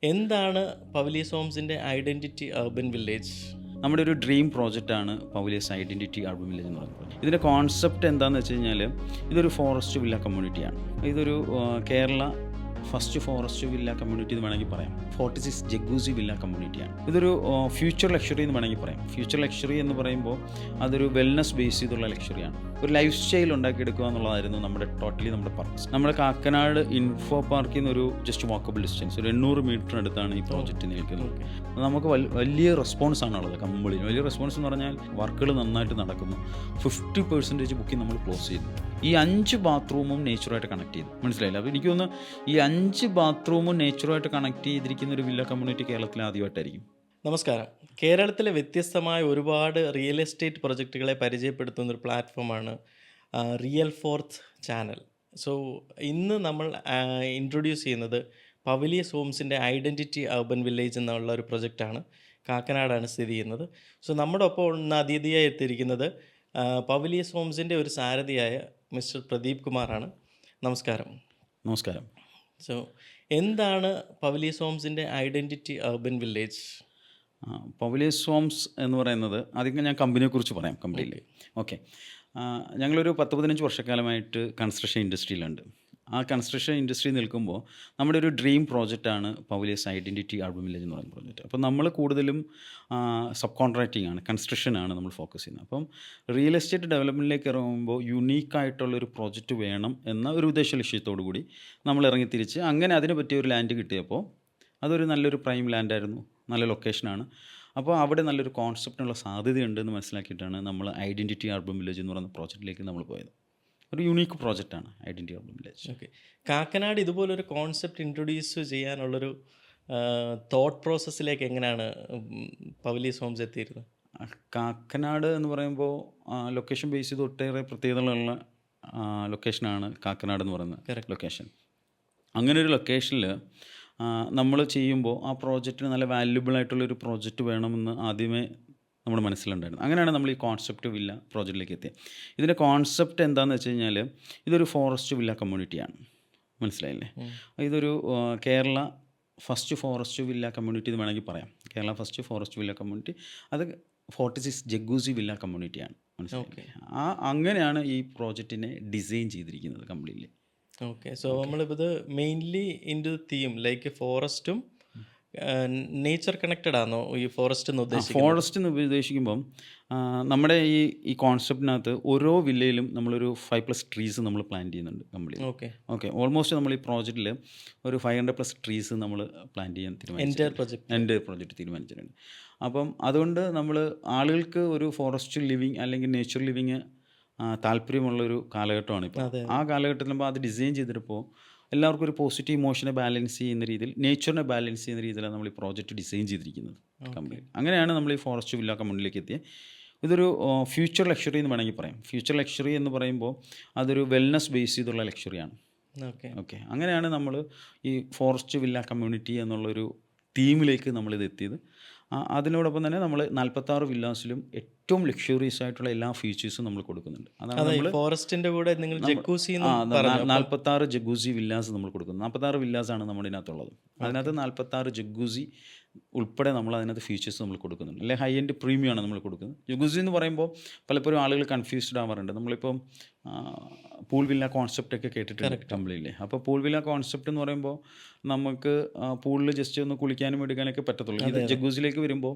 എന്താണ് പവലിയസ് ഹോംസിൻ്റെ identity urban village? നമ്മുടെ ഒരു ഡ്രീം പ്രോജക്റ്റാണ് പവലിയസ് ഐഡൻറ്റിറ്റി അർബൻ വില്ലേജ് എന്ന് പറയുന്നത്. ഇതിൻ്റെ കോൺസെപ്റ്റ് എന്താണെന്ന് വെച്ച് കഴിഞ്ഞാൽ, ഇതൊരു ഫോറസ്റ്റ് വില്ല കമ്മ്യൂണിറ്റിയാണ്. ഇതൊരു Kerala first forest villa community എന്ന് വേണമെങ്കിൽ പറയാം. 46 ജഗൂസി വില്ല കമ്മ്യൂണിറ്റിയാണ്. ഇതൊരു ഫ്യൂച്ചർ ലക്ഷറി എന്ന് വേണമെങ്കിൽ പറയാം. ഫ്യൂച്ചർ ലക്ഷറി എന്ന് പറയുമ്പോൾ അതൊരു വെൽനസ് ബേസ് ചെയ്തുള്ള ലക്ഷറിയാണ്. ഒരു ലൈഫ് സ്റ്റൈൽ ഉണ്ടാക്കിയെടുക്കുക എന്നുള്ളതായിരുന്നു നമ്മുടെ പർപ്പസ്. നമ്മുടെ കാക്കനാട് ഇൻഫോ പാർക്കിൽ നിന്ന് ഒരു ജസ്റ്റ് വാക്കബിൾ ഡിസ്റ്റൻസ്, ഒരു 800 മീറ്ററിനടുത്താണ് ഈ പ്രോജക്റ്റ് നിൽക്കുന്നത്. നമുക്ക് വലിയ റെസ്പോൺസ് ആണുള്ളത്. കമ്പിളി വലിയ റെസ്പോൺസ് എന്ന് പറഞ്ഞാൽ വർക്കുകൾ നന്നായിട്ട് നടക്കുന്നു. 50% ബുക്കിംഗ് നമ്മൾ ക്ലോസ് ചെയ്തു. ഈ 5 ബാത്റൂമും നേച്ചറുമായിട്ട് കണക്ട് ചെയ്തു. മനസ്സിലായില്ല? അപ്പോൾ എനിക്ക് തോന്നുന്നു ഈ 5 ബാത്റൂമും നേച്ചറുമായിട്ട് കണക്ട് ചെയ്തിരിക്കുന്ന ഒരു വില്ല കമ്മ്യൂണിറ്റി കേരളത്തിൽ ആദ്യമായിട്ടായിരിക്കും. നമസ്കാരം. കേരളത്തിലെ വ്യത്യസ്തമായ ഒരുപാട് റിയൽ എസ്റ്റേറ്റ് പ്രൊജക്റ്റുകളെ പരിചയപ്പെടുത്തുന്ന ഒരു പ്ലാറ്റ്ഫോമാണ് റിയൽ ഫോർത്ത് ചാനൽ. സോ ഇന്ന് നമ്മൾ ഇൻട്രൊഡ്യൂസ് ചെയ്യുന്നത് പവലിയസ് ഹോംസിൻ്റെ ഐഡൻറ്റിറ്റി അർബൻ വില്ലേജ് എന്നുള്ള ഒരു പ്രൊജക്റ്റാണ്. കാക്കനാടാണ് സ്ഥിതി ചെയ്യുന്നത്. സോ നമ്മുടെ ഒപ്പം ഇന്ന് അതിഥിയായി എത്തിയിരിക്കുന്നത് പവലിയസ് ഹോംസിൻ്റെ ഒരു സാരഥിയായ മിസ്റ്റർ പ്രദീപ് കുമാറാണ്. നമസ്കാരം. നമസ്കാരം. സോ എന്താണ് പവലിയസ് ഹോംസിൻ്റെ ഐഡൻറ്റിറ്റി അർബൻ വില്ലേജ്? പവലിയസ് ഹോംസ് എന്ന് പറയുന്നത്, ആദ്യം ഞാൻ കമ്പനിയെക്കുറിച്ച് പറയാം. കമ്പനിയിൽ ഓക്കെ, ഞങ്ങളൊരു 10-15 വർഷക്കാലമായിട്ട് കൺസ്ട്രക്ഷൻ ഇൻഡസ്ട്രിയിലുണ്ട്. ആ കൺസ്ട്രക്ഷൻ ഇൻഡസ്ട്രി നിൽക്കുമ്പോൾ നമ്മുടെ ഒരു ഡ്രീം പ്രോജക്റ്റാണ് പവലിയസ് ഐഡൻറ്റിറ്റി അർബൻ വില്ലേജ് എന്ന് പറയുന്ന പ്രോജക്റ്റ്. അപ്പോൾ നമ്മൾ കൂടുതലും സബ് കോൺട്രാക്റ്റിംഗ് ആണ്, കൺസ്ട്രക്ഷനാണ് നമ്മൾ ഫോക്കസ് ചെയ്യുന്നത്. അപ്പം റിയൽ എസ്റ്റേറ്റ് ഡെവലപ്മെൻറ്റിലേക്ക് ഇറങ്ങുമ്പോൾ യുണീക്കായിട്ടുള്ളൊരു പ്രോജക്റ്റ് വേണം എന്ന ഒരു ഉദ്ദേശ ലക്ഷ്യത്തോടു കൂടി നമ്മൾ ഇറങ്ങിത്തിരിച്ച് അങ്ങനെ അതിന് പറ്റിയ ഒരു ലാൻഡ് കിട്ടിയപ്പോൾ അതൊരു നല്ലൊരു പ്രൈം ലാൻഡായിരുന്നു, നല്ല ലൊക്കേഷനാണ്. അപ്പോൾ അവിടെ നല്ലൊരു കോൺസെപ്റ്റിനുള്ള സാധ്യതയുണ്ടെന്ന് മനസ്സിലാക്കിയിട്ടാണ് നമ്മൾ ഐഡൻറ്റിറ്റി അർബൻ വില്ലേജ് എന്ന് പറയുന്ന പ്രോജക്റ്റിലേക്ക് നമ്മൾ പോയത്. ഒരു യുണീക്ക് പ്രോജക്റ്റാണ് identity urban village. Okay. Kakkanad ഇതുപോലൊരു കോൺസെപ്റ്റ് ഇൻട്രൊഡ്യൂസ് ചെയ്യാനുള്ളൊരു തോട്ട് പ്രോസസ്സിലേക്ക് എങ്ങനെയാണ് പവലിയസ് ഹോംസ് എത്തിയിരുന്നത്? കാക്കനാട് എന്ന് പറയുമ്പോൾ ലൊക്കേഷൻ ബേസ് ചെയ്ത് ഒട്ടേറെ പ്രത്യേകതകളുള്ള ലൊക്കേഷനാണ് കാക്കനാട് എന്ന് പറയുന്ന ലൊക്കേഷൻ. അങ്ങനെ ഒരു ലൊക്കേഷനിൽ നമ്മൾ ചെയ്യുമ്പോൾ ആ പ്രോജക്റ്റിന് നല്ല വാല്യുബിൾ ആയിട്ടുള്ളൊരു പ്രോജക്റ്റ് വേണമെന്ന് ആദ്യമേ നമ്മുടെ മനസ്സിലുണ്ടായിരുന്നു. അങ്ങനെയാണ് നമ്മൾ ഈ കോൺസെപ്റ്റ് വില്ല പ്രോജക്റ്റിലേക്ക് എത്തിയത്. ഇതിൻ്റെ കോൺസെപ്റ്റ് എന്താണെന്ന് വെച്ച് കഴിഞ്ഞാൽ, ഇതൊരു ഫോറസ്റ്റ് വില്ല കമ്മ്യൂണിറ്റിയാണ്. മനസ്സിലായില്ലേ? ഇതൊരു Kerala first forest villa community എന്ന് വേണമെങ്കിൽ പറയാം. Kerala first forest villa community. അത് 46 ജഗൂസി വില്ല കമ്മ്യൂണിറ്റിയാണ്. മനസ്സിലായില്ലേ? അങ്ങനെയാണ് ഈ പ്രോജക്റ്റിനെ ഡിസൈൻ ചെയ്തിരിക്കുന്നത് കംപ്ലീറ്റ്ലി. ഓക്കെ. സോ നമ്മളിപ്പോൾ ഇത് mainly in two theme like ഫോറസ്റ്റും നേച്ചർ കണക്റ്റഡ് ആണോ ഈ ഫോറസ്റ്റ് എന്ന് ഉദ്ദേശിക്കുന്നത്? ഫോറസ്റ്റ് എന്ന് ഉദ്ദേശിക്കുമ്പം നമ്മുടെ ഈ കോൺസെപ്റ്റിനകത്ത് ഓരോ വില്ലയിലും നമ്മളൊരു 5+ ട്രീസ് നമ്മൾ പ്ലാൻ ചെയ്യുന്നുണ്ട് കംപ്ലീറ്റ്. ഓക്കെ, ഓൾമോസ്റ്റ് നമ്മൾ ഈ പ്രോജക്റ്റിൽ ഒരു 500+ ട്രീസ് നമ്മൾ പ്ലാൻ ചെയ്യാൻ എൻ്റെ പ്രോജക്റ്റ് തീരുമാനിച്ചിട്ടുണ്ട്. അപ്പം അതുകൊണ്ട് നമ്മൾ ആളുകൾക്ക് ഒരു ഫോറസ്റ്റ് ലിവിങ് അല്ലെങ്കിൽ നേച്ചർ ലിവിങ് താല്പര്യമുള്ളൊരു കാലഘട്ടമാണ് ഇപ്പോൾ. ആ കാലഘട്ടത്തിലാകുമ്പോൾ അത് ഡിസൈൻ ചെയ്തിട്ടപ്പോൾ എല്ലാവർക്കും ഒരു പോസിറ്റീവ് ഇമോഷനെ ബാലൻസ് ചെയ്യുന്ന രീതിയിൽ, നേച്ചറിനെ ബാലൻസ് ചെയ്യുന്ന രീതിയിലാണ് നമ്മൾ ഈ പ്രോജക്റ്റ് ഡിസൈൻ ചെയ്തിരിക്കുന്നത് കംപ്ലീറ്റ്. അങ്ങനെയാണ് നമ്മൾ ഈ ഫോറസ്റ്റ് വില്ല കമ്മ്യൂണിറ്റിയിലേക്ക് എത്തിയത്. ഇതൊരു ഫ്യൂച്ചർ ലക്ഷറി എന്ന് വേണമെങ്കിൽ പറയാം. ഫ്യൂച്ചർ ലക്ഷറി എന്ന് പറയുമ്പോൾ അതൊരു വെൽനസ് ബേസ് ചെയ്തുള്ള ലക്ഷറിയാണ്. ഓക്കെ, അങ്ങനെയാണ് നമ്മൾ ഈ ഫോറസ്റ്റ് വില്ല കമ്മ്യൂണിറ്റി എന്നുള്ളൊരു തീമിലേക്ക് നമ്മളിത് എത്തിയത്. അതിനോടൊപ്പം തന്നെ നമ്മൾ 46 വില്ലാസിലും ഏറ്റവും ലക്ഷറിയസ് ആയിട്ടുള്ള എല്ലാ ഫീച്ചേഴ്സും നമ്മൾ കൊടുക്കുന്നുണ്ട്. അതാണ് ഫോറസ്റ്റിന്റെ കൂടെ നിങ്ങൾ 46 ജഗൂസി വില്ലാസ് നമ്മൾ കൊടുക്കുന്നത്. 46 വില്ലാസാണ് നമ്മുടെ ഇതിനകത്തുള്ളത്. അതിനകത്ത് 46 ജഗൂസി ഉൾപ്പെടെ നമ്മൾ അതിനകത്ത് ഫീച്ചേഴ്സ് നമ്മൾ കൊടുക്കുന്നുണ്ട്. അല്ലെങ്കിൽ ഹൈ എൻഡ് പ്രീമിയം ആണ് നമ്മൾ കൊടുക്കുന്നത്. ജഗൂസി എന്ന് പറയുമ്പോൾ പലപ്പോഴും ആളുകൾ കൺഫ്യൂസ്ഡ് ആവാറുണ്ട്. നമ്മളിപ്പം പൂൾ വില്ല കോൺസെപ്റ്റൊക്കെ കേട്ടിട്ടുണ്ട് കംപ്ലീറ്റ്ലി. അപ്പോൾ പൂൾ വില്ല കോൺസെപ്റ്റ് എന്ന് പറയുമ്പോൾ നമുക്ക് പൂളിൽ ജസ്റ്റ് ഒന്ന് കുളിക്കാനും എടുക്കാനൊക്കെ പറ്റത്തുള്ളൂ. ഇത് ജഗൂസിലേക്ക് വരുമ്പോൾ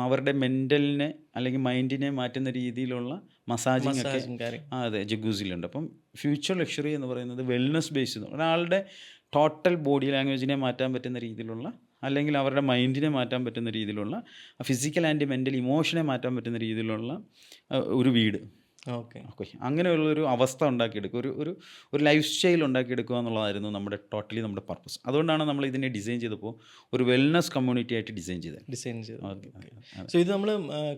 അവരുടെ മെൻ്റലിനെ അല്ലെങ്കിൽ മൈൻഡിനെ മാറ്റുന്ന രീതിയിലുള്ള മസാജിങ് ഒക്കെ അതെ ജഗൂസിലുണ്ട്. അപ്പം ഫ്യൂച്ചർ ലക്ഷറി എന്ന് പറയുന്നത് വെൽനസ് ബേസ്ഡ്, ഒരാളുടെ ടോട്ടൽ ബോഡി ലാംഗ്വേജിനെ മാറ്റാൻ പറ്റുന്ന രീതിയിലുള്ള, അല്ലെങ്കിൽ അവരുടെ മൈൻഡിനെ മാറ്റാൻ പറ്റുന്ന രീതിയിലുള്ള, ഫിസിക്കൽ ആൻഡ് മെൻ്റൽ ഇമോഷനെ മാറ്റാൻ പറ്റുന്ന രീതിയിലുള്ള ഒരു വീട്. ഓക്കെ, അങ്ങനെയുള്ളൊരു അവസ്ഥ ഉണ്ടാക്കിയെടുക്കുക, ഒരു ലൈഫ് സ്റ്റൈൽ ഉണ്ടാക്കിയെടുക്കുക എന്നുള്ളതായിരുന്നു നമ്മുടെ പർപ്പസ്. അതുകൊണ്ടാണ് നമ്മൾ ഇതിനെ ഡിസൈൻ ചെയ്തപ്പോൾ ഒരു വെൽനസ് കമ്മ്യൂണിറ്റി ആയിട്ട് ഡിസൈൻ ചെയ്തത്. സോ ഇത് നമ്മൾ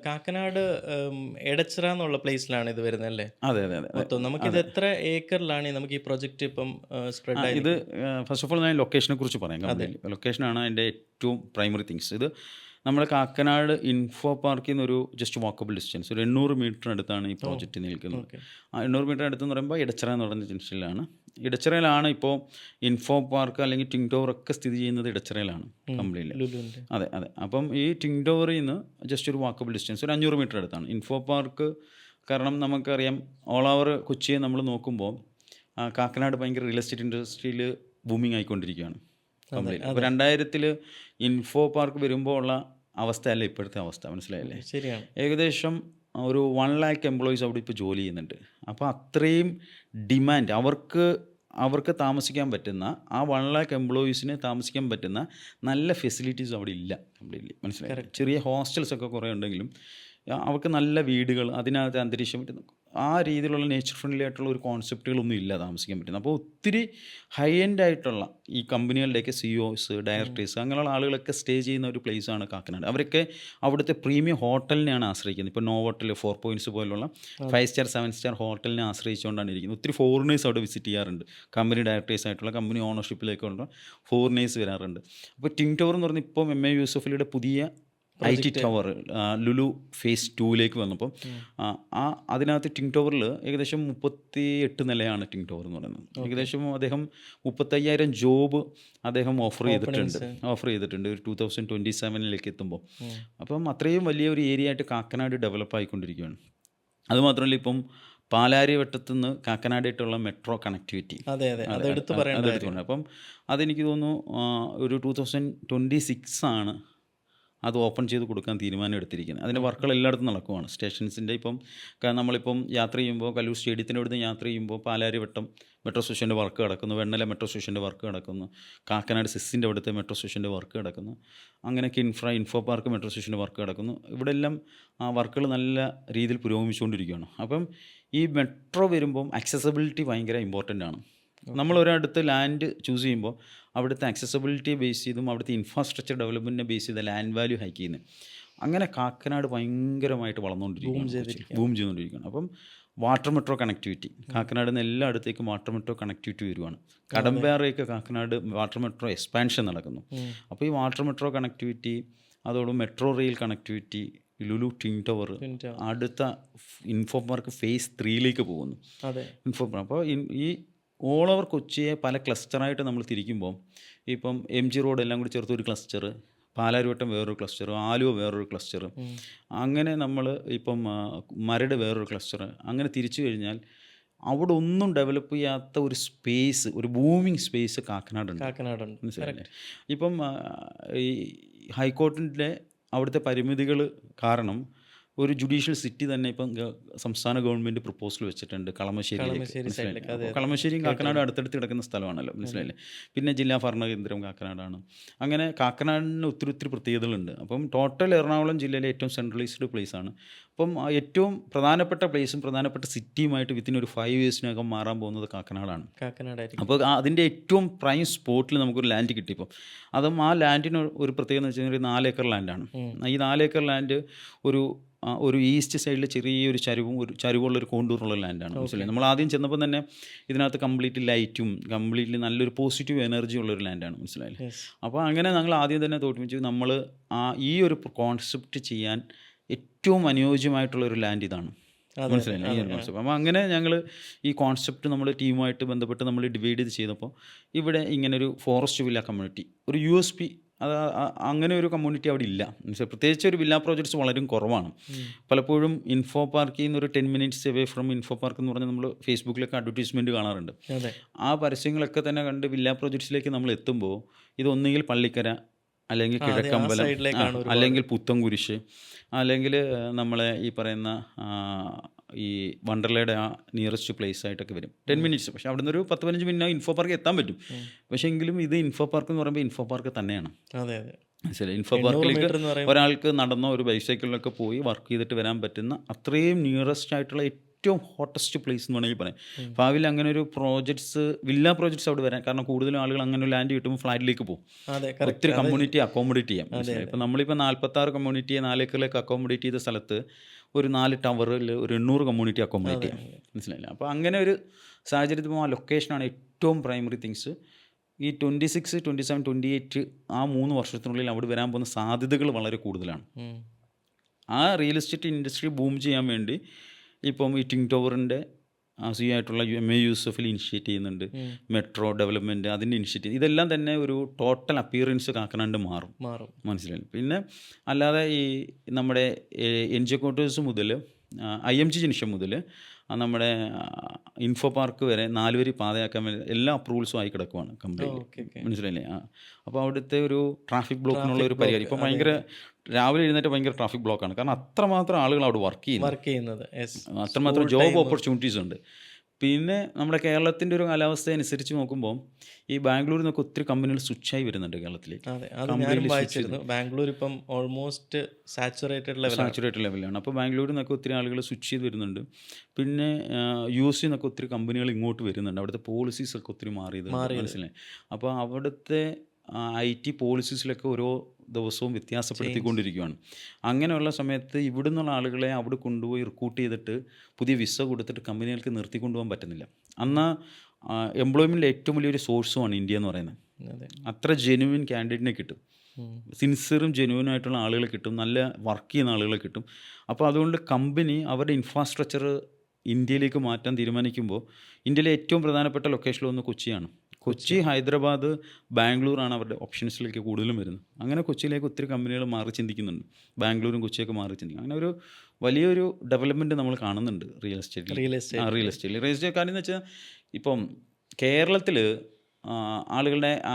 കാക്കനാട് എടച്ചിറ എന്നുള്ള പ്ലേസിലാണ് ഇത് വരുന്നത് അല്ലേ? അതെ. നമുക്കിത് എത്ര ഏക്കറിലാണ് നമുക്ക് ഈ പ്രൊജക്റ്റ് ഇപ്പം സ്പ്രെഡ് ആയത്? ഇത് ഫസ്റ്റ് ഓഫ് ഓൾ ഞാൻ ലൊക്കേഷനെ കുറിച്ച് പറയാം. ലൊക്കേഷനാണ് അതിൻ്റെ ഏറ്റവും പ്രൈമറി തിങ്സ്. ഇത് നമ്മുടെ കാക്കനാട് ഇൻഫോ പാർക്കിൽ നിന്നൊരു ജസ്റ്റ് വാക്കബിൾ ഡിസ്റ്റൻസ് ഒരു 800 മീറ്ററിനടുത്താണ് ഈ പ്രോജക്റ്റ് നിൽക്കുന്നത്. ഓക്കെ. ആ 800 മീറ്റർ അടുത്തെന്ന് പറയുമ്പോൾ ഇടച്ചിറ എന്ന് പറയുന്ന ജംഗ്ഷനിലാണ്. ഇടച്ചിറയിലാണ് ഇപ്പോൾ ഇൻഫോ പാർക്ക് അല്ലെങ്കിൽ ടിങ് ടവർ ഒക്കെ സ്ഥിതി ചെയ്യുന്നത് ഇടച്ചിറയിലാണ് കംപ്ലീറ്റ്ലി. ലുലുവിൻ്റെ. അതെ അതെ. അപ്പം ഈ ടിങ് ടവറിൽ നിന്ന് ജസ്റ്റ് ഒരു വാക്കബിൾ ഡിസ്റ്റൻസ് ഒരു 500 മീറ്റർ അടുത്താണ് ഇൻഫോ പാർക്ക്. കാരണം നമുക്കറിയാം ഓൾ ഓവർ കൊച്ചിയെ നമ്മൾ നോക്കുമ്പോൾ കാക്കനാട് ഭയങ്കര റിയൽ എസ്റ്റേറ്റ് ഇൻഡസ്ട്രിയിൽ ബൂമിങ് ആയിക്കൊണ്ടിരിക്കുകയാണ് കംപ്ലീറ്റ്. അപ്പോൾ 2000 ഇൻഫോ പാർക്ക് വരുമ്പോൾ ഉള്ള അവസ്ഥയല്ല ഇപ്പോഴത്തെ അവസ്ഥ, മനസ്സിലായില്ലേ? ശരിയാണ്. ഏകദേശം ഒരു 1 lakh എംപ്ലോയീസ് അവിടെ ഇപ്പോൾ ജോലി ചെയ്യുന്നുണ്ട്. അപ്പോൾ അത്രയും ഡിമാൻഡ് അവർക്ക് താമസിക്കാൻ പറ്റുന്ന ആ 1 lakh എംപ്ലോയീസിന് താമസിക്കാൻ പറ്റുന്ന നല്ല ഫെസിലിറ്റീസ് അവിടെ ഇല്ല കംപ്ലീറ്റ്ലി, മനസ്സിലായി? ചെറിയ ഹോസ്റ്റൽസ് ഒക്കെ കുറേ ഉണ്ടെങ്കിലും അവർക്ക് നല്ല വീടുകൾ, അതിനകത്ത് അന്തരീക്ഷം, ആ രീതിയിലുള്ള നേച്ചർ ഫ്രണ്ട്ലി ആയിട്ടുള്ള ഒരു കോൺസെപ്റ്റുകളൊന്നും ഇല്ല താമസിക്കാൻ പറ്റുന്നത്. അപ്പോൾ ഒത്തിരി ഹൈ എൻഡ് ആയിട്ടുള്ള ഈ കമ്പനികളുടെയൊക്കെ സിഇഒസ്, ഡയറക്ടേഴ്സ്, അങ്ങനെയുള്ള ആളുകളൊക്കെ സ്റ്റേ ചെയ്യുന്ന ഒരു പ്ലേസാണ് കാക്കനാട്. അവരൊക്കെ അവിടുത്തെ പ്രീമിയം ഹോട്ടലിനെയാണ് ആശ്രയിക്കുന്നത്. ഇപ്പോൾ നോവോട്ടൽ, 4 Points പോലുള്ള 5 സ്റ്റാർ 7 സ്റ്റാർ ഹോട്ടലിനെ ആശ്രയിച്ചുകൊണ്ടാണ് ഇരിക്കുന്നത്. ഒത്തിരി ഫോറിനേഴ്സ് അവിടെ വിസിറ്റ് ചെയ്യാറുണ്ട്. കമ്പനി ഡയറക്ടേഴ്സ് ആയിട്ടുള്ള, കമ്പനി ഓണർഷിപ്പിലേക്കുള്ള ഫോറിനേഴ്സ് വരാറുണ്ട്. അപ്പോൾ ടിങ് ടവർ എന്ന് പറഞ്ഞാൽ ഇപ്പം MA യൂസഫലിയുടെ പുതിയ IT ടവർ ലുലു ഫേസ് 2 വന്നപ്പോൾ അതിനകത്ത് ടിങ് ടവറിൽ ഏകദേശം 38 നിലയാണ് ടിങ് ടവർ എന്ന് പറയുന്നത്. ഏകദേശം അദ്ദേഹം 35,000 ജോബ് അദ്ദേഹം ഓഫർ ചെയ്തിട്ടുണ്ട് ഒരു 2027 എത്തുമ്പോൾ. അപ്പം അത്രയും വലിയ ഒരു ഏരിയ ആയിട്ട് കാക്കനാട് ഡെവലപ്പ് ആയിക്കൊണ്ടിരിക്കുകയാണ്. അതുമാത്രമല്ല ഇപ്പം പാലാരിവട്ടത്തുനിന്ന് കാക്കനാടായിട്ടുള്ള മെട്രോ കണക്ടിവിറ്റി അതെടുത്തുകൊണ്ട്, അപ്പം അതെനിക്ക് തോന്നുന്നു ഒരു 2026 ആണ് അത് ഓപ്പൺ ചെയ്ത് കൊടുക്കാൻ തീരുമാനം എടുത്തിരിക്കുന്നത്. അതിൻ്റെ വർക്കുകൾ എല്ലായിടത്തും നടക്കുവാണ്. സ്റ്റേഷൻസിൻ്റെ ഇപ്പം നമ്മളിപ്പം യാത്ര ചെയ്യുമ്പോൾ കല്ലൂർ സ്റ്റേഡിയത്തിൻ്റെ അവിടുന്ന് യാത്ര ചെയ്യുമ്പോൾ പാലാരിവട്ടം മെട്രോ സ്റ്റേഷൻ്റെ വർക്ക് കിടക്കുന്നു, വെണ്ണല മെട്രോ സ്റ്റേഷൻ്റെ വർക്ക് കിടക്കുന്നു, കാക്കനാട് സെസ്സിൻ്റെ അവിടുത്തെ മെട്രോ സ്റ്റേഷൻ്റെ വർക്ക് കിടക്കുന്നു, അങ്ങനെയൊക്കെ ഇൻഫോ പാർക്ക് മെട്രോ സ്റ്റേഷൻ്റെ വർക്ക് കിടക്കുന്നു. ഇവിടെ എല്ലാം ആ വർക്കുകൾ നല്ല രീതിയിൽ പുരോഗമിച്ചുകൊണ്ടിരിക്കുകയാണ്. അപ്പം ഈ മെട്രോ വരുമ്പം ആക്സസിബിലിറ്റി ഭയങ്കര ഇമ്പോർട്ടൻ്റ് ആണ്. നമ്മൾ ഒരിടത്ത് ലാൻഡ് ചൂസ് ചെയ്യുമ്പോൾ അവിടുത്തെ ആക്സസിബിലിറ്റിയെ ബേസ് ചെയ്തും അവിടുത്തെ ഇൻഫ്രാസ്ട്രക്ചർ ഡെവലപ്മെൻറ്റിനെ ബേസ് ചെയ്ത ലാൻഡ് വാല്യൂ ഹൈക്ക് ചെയ്യുന്നത്. അങ്ങനെ കാക്കനാട് ഭയങ്കരമായിട്ട് ബൂം ചെയ്തുകൊണ്ടിരിക്കുകയാണ്. അപ്പം വാട്ടർ മെട്രോ കണക്ടിവിറ്റി കാക്കനാട് നിന്ന് എല്ലായിടത്തേക്കും വാട്ടർ മെട്രോ കണക്ടിവിറ്റി വരുവാണ്. കടമ്പാറയൊക്കെ കാക്കനാട് വാട്ടർ മെട്രോ എക്സ്പാൻഷൻ നടക്കുന്നു. അപ്പോൾ ഈ വാട്ടർ മെട്രോ കണക്ടിവിറ്റി, അതോടെ മെട്രോ റെയിൽ കണക്ടിവിറ്റി, ലുലു ടിങ് ടവർ, അടുത്ത ഇൻഫോ പാർക്ക് ഫേസ് 3 പോകുന്നു ഇൻഫോ പാർക്ക്. അപ്പോൾ ഈ ഓൾ ഓവർ കൊച്ചിയെ പല ക്ലസ്റ്ററായിട്ട് നമ്മൾ തിരിക്കുമ്പോൾ ഇപ്പം MG റോഡ് എല്ലാം കൂടി ചേർത്ത് ഒരു ക്ലസ്റ്റർ, പാലാരിവട്ടം വേറൊരു ക്ലസ്റ്റർ, ആലുവ വേറൊരു ക്ലസ്റ്റർ, അങ്ങനെ നമ്മൾ ഇപ്പം മരട് വേറൊരു ക്ലസ്റ്റർ, അങ്ങനെ തിരിച്ചു കഴിഞ്ഞാൽ അവിടെ ഒന്നും ഡെവലപ്പ് ചെയ്യാത്ത ഒരു സ്പേസ്, ഒരു ബൂമിങ് സ്പേസ് കാക്കനാടുണ്ട്. മനസ്സിലായില്ലേ? ഇപ്പം ഈ ഹൈക്കോർട്ടിൻ്റെ അവിടുത്തെ പരിമിതികൾ കാരണം ഒരു ജുഡീഷ്യൽ സിറ്റി തന്നെ ഇപ്പം സംസ്ഥാന ഗവൺമെൻറ് പ്രപ്പോസൽ വെച്ചിട്ടുണ്ട് കളമശ്ശേരിയിലേക്ക്. കളമശ്ശേരിയും കാക്കനാടും അടുത്തടുത്ത് കിടക്കുന്ന സ്ഥലമാണല്ലോ, മനസ്സിലായില്ലേ? പിന്നെ ജില്ലാ ഭരണകേന്ദ്രം കാക്കനാടാണ്. അങ്ങനെ കാക്കനാടിന് ഒത്തിരി പ്രത്യേകതകളുണ്ട്. അപ്പം ടോട്ടൽ എറണാകുളം ജില്ലയിലെ ഏറ്റവും സെൻട്രലൈസ്ഡ് പ്ലേസാണ്. അപ്പം ഏറ്റവും പ്രധാനപ്പെട്ട പ്ലേസും പ്രധാനപ്പെട്ട സിറ്റിയുമായിട്ട് വിത്തിൻ ഒരു 5 yearsനകം മാറാൻ പോകുന്നത് കാക്കനാടാണ്. അപ്പോൾ അതിൻ്റെ ഏറ്റവും പ്രൈം സ്പോട്ടിൽ നമുക്കൊരു ലാൻഡ് കിട്ടിയപ്പോൾ അതും ആ ലാൻഡിന് ഒരു പ്രത്യേകത എന്ന് വെച്ച് കഴിഞ്ഞാൽ 4 ഏക്കർ ലാൻഡാണ്. ഈ 4 ഏക്കർ ലാൻഡ് ഒരു ഈസ്റ്റ് സൈഡിൽ ചെറിയൊരു ചരിവുള്ളൊരു കോണ്ടൂറുള്ള ലാൻഡാണ്, മനസ്സിലായി? നമ്മൾ ആദ്യം ചെന്നപ്പോൾ തന്നെ ഇതിനകത്ത് കംപ്ലീറ്റ് ലൈറ്റും കംപ്ലീറ്റ്ലി നല്ലൊരു പോസിറ്റീവ് എനർജി ഉള്ളൊരു ലാൻഡാണ്, മനസ്സിലായില്ലേ? അപ്പോൾ അങ്ങനെ ഞങ്ങൾ ആദ്യം തന്നെ തോന്നിപ്പിച്ചു നമ്മൾ ഈ ഒരു കോൺസെപ്റ്റ് ചെയ്യാൻ ഏറ്റവും അനുയോജ്യമായിട്ടുള്ളൊരു ലാൻഡ് ഇതാണ്, മനസ്സിലായില്ലേ? ഈ ഒരു കോൺസെപ്റ്റ്. അപ്പോൾ അങ്ങനെ ഞങ്ങൾ ഈ കോൺസെപ്റ്റ് നമ്മൾ ടീമുമായിട്ട് ബന്ധപ്പെട്ട് നമ്മൾ ഡിവൈഡ് ചെയ്ത് ചെയ്തപ്പോൾ ഇവിടെ ഇങ്ങനൊരു ഫോറസ്റ്റ് വില്ല കമ്മ്യൂണിറ്റി, ഒരു USP, അങ്ങനെ ഒരു കമ്മ്യൂണിറ്റി അവിടെ ഇല്ല. പ്രത്യേകിച്ച് ഒരു വില്ല പ്രോജക്ട്സ് വളരെ കുറവാണ്. പലപ്പോഴും ഇൻഫോ പാർക്കിൽ നിന്ന് ഒരു 10 minutes away from info park എന്ന് പറഞ്ഞാൽ നമ്മൾ ഫേസ്ബുക്കിലൊക്കെ അഡ്വർടൈസ്മെൻറ്റ് കാണാറുണ്ട്. ആ പരസ്യങ്ങളൊക്കെ തന്നെ കണ്ട് വില്ല പ്രോജക്ട്സിലേക്ക് നമ്മൾ എത്തുമ്പോൾ ഇതൊന്നെങ്കിൽ പള്ളിക്കര, അല്ലെങ്കിൽ കിഴക്കമ്പലം, അല്ലെങ്കിൽ പുത്തൻകുരിശ്, അല്ലെങ്കിൽ നമ്മളെ ഈ പറയുന്ന ഈ വണ്ടർലയുടെ ആ നിയറസ്റ്റ് പ്ലേസ് ആയിട്ടൊക്കെ വരും. 10 minutes, പക്ഷേ അവിടെ നിന്ന് ഒരു 10-15 minute ഇൻഫോ പാർക്ക് എത്താൻ പറ്റും. പക്ഷേ എങ്കിലും ഇത് ഇൻഫോ പാർക്ക് എന്ന് പറയുമ്പോൾ ഇൻഫോ പാർക്ക് തന്നെയാണ്. ശരി, ഇൻഫോ പാർക്കിലേക്ക് ഒരാൾക്ക് നടന്നോ ഒരു ബൈസൈക്കിളിലൊക്കെ പോയി വർക്ക് ചെയ്തിട്ട് വരാൻ പറ്റുന്ന അത്രയും നിയറസ്റ്റ് ആയിട്ടുള്ള ഏറ്റവും ഹോട്ടസ്റ്റ് പ്ലേസ് എന്ന് വേണമെങ്കിൽ പറയാം. ഭാവിയിൽ അങ്ങനെ ഒരു വില്ല പ്രോജക്ട്സ് അവിടെ വരാൻ കാരണം കൂടുതലും ആളുകൾ അങ്ങനെ ഒരു ലാൻഡ് കിട്ടുമ്പോൾ ഫ്ലാറ്റിലേക്ക് പോകും. ഒത്തിരി കമ്മ്യൂണിറ്റി അക്കോമഡേറ്റ് ചെയ്യാം. ഇപ്പം നമ്മളിപ്പോൾ 46 കമ്മ്യൂണിറ്റിയെ 4 ഏക്കറിലേക്ക് അക്കോമഡേറ്റ് ചെയ്ത സ്ഥലത്ത് ഒരു 4 ടവറിൽ ഒരു 800 കമ്മ്യൂണിറ്റി അക്കോമഡേറ്റ് ചെയ്യാം, മനസ്സിലായില്ല? അപ്പോൾ അങ്ങനെ ഒരു സാഹചര്യത്തിൽ ആ ലൊക്കേഷനാണ് ഏറ്റവും പ്രൈമറി തിങ്സ്. ഈ 26, 27, 28 ആ 3 വർഷത്തിനുള്ളിൽ അവിടെ വരാൻ പോകുന്ന സാധ്യതകൾ വളരെ കൂടുതലാണ്. ആ റിയൽ എസ്റ്റേറ്റ് ഇൻഡസ്ട്രി ബൂം ചെയ്യാൻ വേണ്ടി ഇപ്പം ഈ ടിങ് ടവറിൻ്റെ CEO ആയിട്ടുള്ള MA യൂസഫിൽ ഇനിഷ്യേറ്റ് ചെയ്യുന്നുണ്ട്. മെട്രോ ഡെവലപ്മെൻറ്റ് അതിൻ്റെ ഇനിഷ്യേറ്റ്, ഇതെല്ലാം തന്നെ ഒരു ടോട്ടൽ അപ്പിയറൻസ് കാക്കനാണ്ട് മാറും. മനസ്സിലായി. പിന്നെ അല്ലാതെ ഈ നമ്മുടെ NG ക്വാർട്ടേഴ്സ് മുതൽ IMG ജംഗ്ഷൻ മുതൽ നമ്മുടെ ഇൻഫോ പാർക്ക് വരെ 4 വരി പാതയാക്കാൻ വേണ്ടി എല്ലാ അപ്രൂവൽസും ആയി കിടക്കുവാണ് കംപ്ലീറ്റ്. മനസ്സിലായില്ലേ? അപ്പോൾ അവിടുത്തെ ഒരു ട്രാഫിക് ബ്ലോക്കിനുള്ള ഒരു പരിഹാരം ഇപ്പം ഭയങ്കര രാവിലെ എഴുന്നേറ്റ് ഭയങ്കര ട്രാഫിക് ബ്ലോക്കാണ്. കാരണം അത്രമാത്രം ആളുകൾ അവിടെ വർക്ക് ചെയ്യുന്നത്, അത്രമാത്രം ജോബ് ഓപ്പർച്യൂണിറ്റീസ് ഉണ്ട്. പിന്നെ നമ്മുടെ കേരളത്തിൻ്റെ ഒരു കാലാവസ്ഥ അനുസരിച്ച് നോക്കുമ്പോൾ ഈ ബാംഗ്ലൂരിൽ നിന്നൊക്കെ ഒത്തിരി കമ്പനികൾ സ്വിച്ചായി വരുന്നുണ്ട് കേരളത്തിലേക്ക്. ബാംഗ്ലൂർ ഇപ്പം ഓൾമോസ്റ്റ് സാച്ചുറേറ്റഡ് ലെവലാണ്. അപ്പോൾ ബാംഗ്ലൂരിൽ നിന്നൊക്കെ ഒത്തിരി ആളുകൾ സ്വിച്ച് ചെയ്ത് വരുന്നുണ്ട്. പിന്നെ US നിന്നൊക്കെ ഒത്തിരി കമ്പനികൾ ഇങ്ങോട്ട് വരുന്നുണ്ട്. അവിടുത്തെ പോളിസീസൊക്കെ ഒത്തിരി മാറിയത് മനസ്സിലായി. അപ്പോൾ അവിടുത്തെ IT പോളിസീസിലൊക്കെ ഓരോ ദിവസവും വ്യത്യാസപ്പെടുത്തിക്കൊണ്ടിരിക്കുകയാണ്. അങ്ങനെയുള്ള സമയത്ത് ഇവിടെ നിന്നുള്ള ആളുകളെ അവിടെ കൊണ്ടുപോയി റിക്രൂട്ട് ചെയ്തിട്ട് പുതിയ വിസ കൊടുത്തിട്ട് കമ്പനികൾക്ക് നിർത്തിക്കൊണ്ടുപോകാൻ പറ്റുന്നില്ല. അന്ന് എംപ്ലോയ്മെൻറ്റിൽ ഏറ്റവും വലിയൊരു സോഴ്സുമാണ് ഇന്ത്യ എന്ന് പറയുന്നത്. അത്ര ജെനുവിൻ ക്യാൻഡിഡേറ്റിനെ കിട്ടും, സിൻസിയറും ജെനുവിനായിട്ടുള്ള ആളുകളെ കിട്ടും, നല്ല വർക്ക് ചെയ്യുന്ന ആളുകളെ കിട്ടും. അപ്പോൾ അതുകൊണ്ട് കമ്പനി അവരുടെ ഇൻഫ്രാസ്ട്രക്ചർ ഇന്ത്യയിലേക്ക് മാറ്റാൻ തീരുമാനിക്കുമ്പോൾ ഇന്ത്യയിലെ ഏറ്റവും പ്രധാനപ്പെട്ട ലൊക്കേഷനിലൊന്ന് കൊച്ചിയാണ്. കൊച്ചി, ഹൈദരാബാദ്, ബാംഗ്ലൂരാണ് അവരുടെ ഓപ്ഷൻസിലേക്ക് കൂടുതലും വരുന്നത്. അങ്ങനെ കൊച്ചിയിലേക്ക് ഒത്തിരി കമ്പനികൾ മാറി ചിന്തിക്കുന്നുണ്ട്. ബാംഗ്ലൂരും കൊച്ചിയൊക്കെ മാറി ചിന്തിക്കും. അങ്ങനെ ഒരു വലിയൊരു ഡെവലപ്മെൻറ്റ് നമ്മൾ കാണുന്നുണ്ട് റിയൽ എസ്റ്റേറ്റ്. കാര്യം എന്ന് വെച്ചാൽ ഇപ്പം കേരളത്തിൽ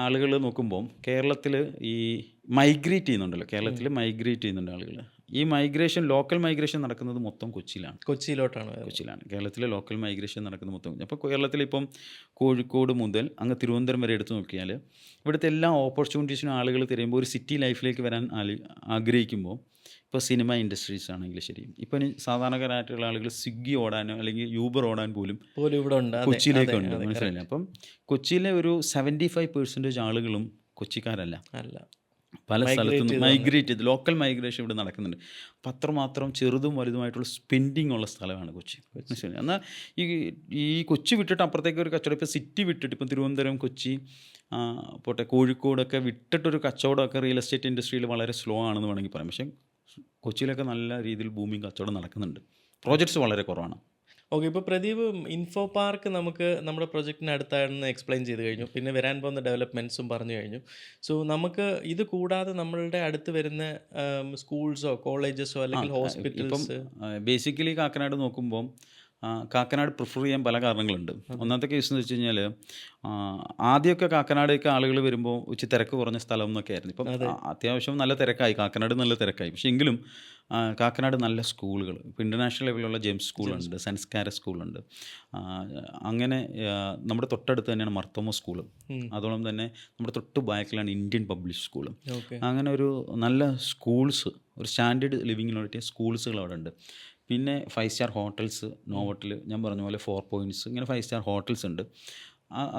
ആളുകൾ നോക്കുമ്പം കേരളത്തിൽ ഈ മൈഗ്രേറ്റ് ചെയ്യുന്നുണ്ട് ആളുകൾ. ഈ മൈഗ്രേഷൻ, ലോക്കൽ മൈഗ്രേഷൻ നടക്കുന്നത് മൊത്തം കൊച്ചിയിലാണ്. കേരളത്തിലെ ലോക്കൽ മൈഗ്രേഷൻ നടക്കുന്നത് മൊത്തം. അപ്പോൾ കേരളത്തിൽ ഇപ്പം കോഴിക്കോട് മുതൽ അങ്ങ് തിരുവനന്തപുരം വരെ എടുത്തു നോക്കിയാൽ ഇവിടുത്തെ എല്ലാ ഓപ്പർച്യൂണിറ്റീസിനും ആളുകൾ തിരയുമ്പോൾ ഒരു സിറ്റി ലൈഫിലേക്ക് വരാൻ ആഗ്രഹിക്കുമ്പോൾ, ഇപ്പോൾ സിനിമ ഇൻഡസ്ട്രീസ് ആണെങ്കിൽ ശരി, ഇപ്പം സാധാരണക്കാരായിട്ടുള്ള ആളുകൾ സ്വിഗ്ഗി ഓടാനോ അല്ലെങ്കിൽ യൂബർ ഓടാൻ പോലും ഇവിടെ ഉണ്ട്, കൊച്ചിയിലേക്കുണ്ട്. മനസ്സിലായില്ലേ? അപ്പം കൊച്ചിയിലെ ഒരു 75% ആളുകളും കൊച്ചിക്കാരല്ല, പല സ്ഥലത്തുനിന്ന് മൈഗ്രേറ്റ് ചെയ്ത് ലോക്കൽ മൈഗ്രേഷൻ ഇവിടെ നടക്കുന്നുണ്ട്. അപ്പം അത്രമാത്രം ചെറുതും വലുതുമായിട്ടുള്ള സ്പെൻഡിങ് ഉള്ള സ്ഥലമാണ് കൊച്ചി. മനസ്സിലായി? എന്നാൽ ഈ കൊച്ചി വിട്ടിട്ട് അപ്പുറത്തേക്ക് ഒരു കച്ചവടം, ഇപ്പോൾ സിറ്റി വിട്ടിട്ട് ഇപ്പം തിരുവനന്തപുരം, കൊച്ചി, പോട്ടെ കോഴിക്കോടൊക്കെ വിട്ടിട്ടൊരു കച്ചവടമൊക്കെ റിയൽ എസ്റ്റേറ്റ് ഇൻഡസ്ട്രിയിൽ വളരെ സ്ലോ ആണെന്ന് വേണമെങ്കിൽ പറയാം. പക്ഷേ കൊച്ചിയിലൊക്കെ നല്ല രീതിയിൽ ബൂമിങ് കച്ചവടം നടക്കുന്നുണ്ട്. പ്രോജക്ട്സ് വളരെ കുറവാണ്. ഓക്കെ, ഇപ്പോൾ പ്രദീപ്, ഇൻഫോ പാർക്ക് നമുക്ക് നമ്മുടെ പ്രൊജക്റ്റിന് അടുത്തായിരുന്നു എക്സ്പ്ലെയിൻ ചെയ്ത് കഴിഞ്ഞു. പിന്നെ വരാൻ പോകുന്ന ഡെവലപ്മെൻറ്റ്സും പറഞ്ഞു കഴിഞ്ഞു. സോ നമുക്ക് ഇത് കൂടാതെ നമ്മളുടെ അടുത്ത് വരുന്ന സ്കൂൾസോ കോളേജസോ അല്ലെങ്കിൽ ഹോസ്പിറ്റൽസ്, ബേസിക്കലി കാക്കനാട് നോക്കുമ്പം കാക്കനാട് പ്രിഫർ ചെയ്യാൻ പല കാരണങ്ങളുണ്ട്. ഒന്നാമത്തെ കേസ് എന്ന് വെച്ച് കഴിഞ്ഞാൽ ആദ്യമൊക്കെ കാക്കനാടേക്ക് ആളുകൾ വരുമ്പോൾ ഇച്ചിരി തിരക്ക് കുറഞ്ഞ സ്ഥലം എന്നൊക്കെ ആയിരുന്നു. ഇപ്പം അത്യാവശ്യം നല്ല തിരക്കായി, കാക്കനാട് നല്ല തിരക്കായി. പക്ഷേ എങ്കിലും കാക്കനാട് നല്ല സ്കൂളുകൾ, ഇപ്പോൾ ഇൻ്റർനാഷണൽ ലെവലിലുള്ള ജെയിംസ് സ്കൂളുണ്ട്, സംസ്കാര സ്കൂളുണ്ട്. അങ്ങനെ നമ്മുടെ തൊട്ടടുത്ത് തന്നെയാണ് മർത്തോമ സ്കൂള്. അതോടൊപ്പം തന്നെ നമ്മുടെ തൊട്ട് ബാക്കിലാണ് ഇന്ത്യൻ പബ്ലിക് സ്കൂള്. അങ്ങനെ ഒരു നല്ല സ്കൂൾസ്, ഒരു സ്റ്റാൻഡേർഡ് ലിവിങ്ങിന് വേണ്ടിയിട്ട് സ്കൂൾസുകൾ അവിടെ ഉണ്ട്. പിന്നെ 5 സ്റ്റാർ ഹോട്ടൽസ്, നോവോട്ടൽ, ഞാൻ പറഞ്ഞ പോലെ 4 പോയിൻറ്റ്സ്, ഇങ്ങനെ 5 സ്റ്റാർ ഹോട്ടൽസ് ഉണ്ട്.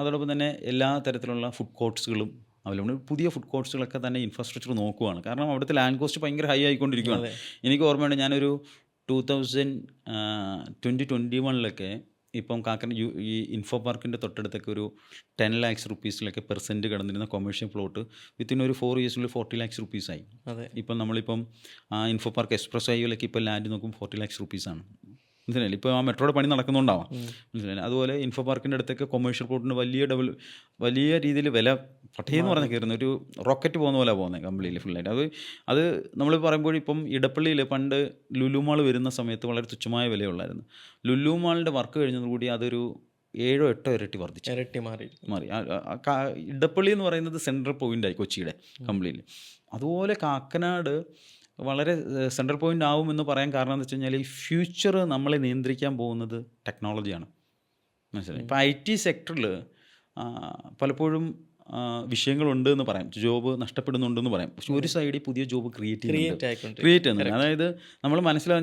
അതോടൊപ്പം തന്നെ എല്ലാ തരത്തിലുള്ള ഫുഡ് കോർട്ട്സുകളും അവൈലബിൾ. പുതിയ ഫുഡ് കോർട്ട്സുകളൊക്കെ തന്നെ ഇൻഫ്രാസ്ട്രക്ചർ നോക്കുവാണ്. കാരണം അവിടുത്തെ ലാൻഡ് കോസ്റ്റ് ഭയങ്കര ഹൈ ആയിക്കൊണ്ടിരിക്കുകയാണ്. എനിക്ക് ഓർമ്മയുണ്ട്, ഞാനൊരു 2021 ഇപ്പം ഈ ഇൻഫോ പാർക്കിൻ്റെ തൊട്ടടുത്തൊക്കെ ഒരു 10 lakhs rupees പെർസെൻറ്റ് കിടന്നിരുന്ന കൊമേഴ്ഷ്യൽ പ്ലോട്ട് വിത്തിൻ ഒരു 4 yearsനുള്ളിൽ 40 lakhs rupees ആയി. ഇപ്പം നമ്മളിപ്പം ഇൻഫോ പാർക്ക് എക്സ്പ്രസ് ഹൈവേയിലൊക്കെ ഇപ്പോൾ ലാൻഡ് നോക്കുമ്പോൾ 40 lakhs rupees ആണ്. മനസ്സിലായില്ലേ? ഇപ്പോൾ ആ മെട്രോയുടെ പണി നടക്കുന്നുണ്ടാവാം. മനസ്സിലായില്ലേ? അതുപോലെ ഇൻഫോ പാർക്കിൻ്റെ അടുത്തൊക്കെ കൊമേഴ്ഷ്യൽ പ്ലോട്ടിന് വലിയ രീതിയിൽ വില പട്ടേന്ന് പറഞ്ഞാൽ കയറുന്ന ഒരു റോക്കറ്റ് പോകുന്ന പോലെ പോകുന്നത് കംപ്ലീറ്റ്ലി ഫുള്ളായിട്ട്. അത് നമ്മൾ പറയുമ്പോൾ ഇപ്പം ഇടപ്പള്ളിയിൽ പണ്ട് ലുലു മാൾ വരുന്ന സമയത്ത് വളരെ തുച്ഛമായ വിലയുള്ളായിരുന്നു. ലുലു മാളിൻ്റെ വർക്ക് കഴിഞ്ഞതോടുകൂടി അതൊരു 7-8 ഇരട്ടി വർദ്ധിച്ചു, മാറി. ഇടപ്പള്ളി എന്ന് പറയുന്നത് സെൻട്രൽ പോയിൻ്റായി കൊച്ചിയുടെ കംപ്ലീറ്റ്ലി. അതുപോലെ കാക്കനാട് വളരെ സെൻട്രൽ പോയിൻ്റ് ആവുമെന്ന് പറയാൻ കാരണം എന്ന് വെച്ച് കഴിഞ്ഞാൽ ഈ ഫ്യൂച്ചർ നമ്മളെ നിയന്ത്രിക്കാൻ പോകുന്നത് ടെക്നോളജിയാണ്. മനസ്സിലായി? ഇപ്പോൾ IT സെക്ടറിൽ പലപ്പോഴും വിഷയങ്ങളുണ്ട് എന്ന് പറയാം, ജോബ് നഷ്ടപ്പെടുന്നുണ്ടെന്ന് പറയാം. പക്ഷെ ഒരു സൈഡിൽ പുതിയ ജോബ് ക്രിയേറ്റ് ചെയ്യുന്നുണ്ട്. അതായത് നമ്മൾ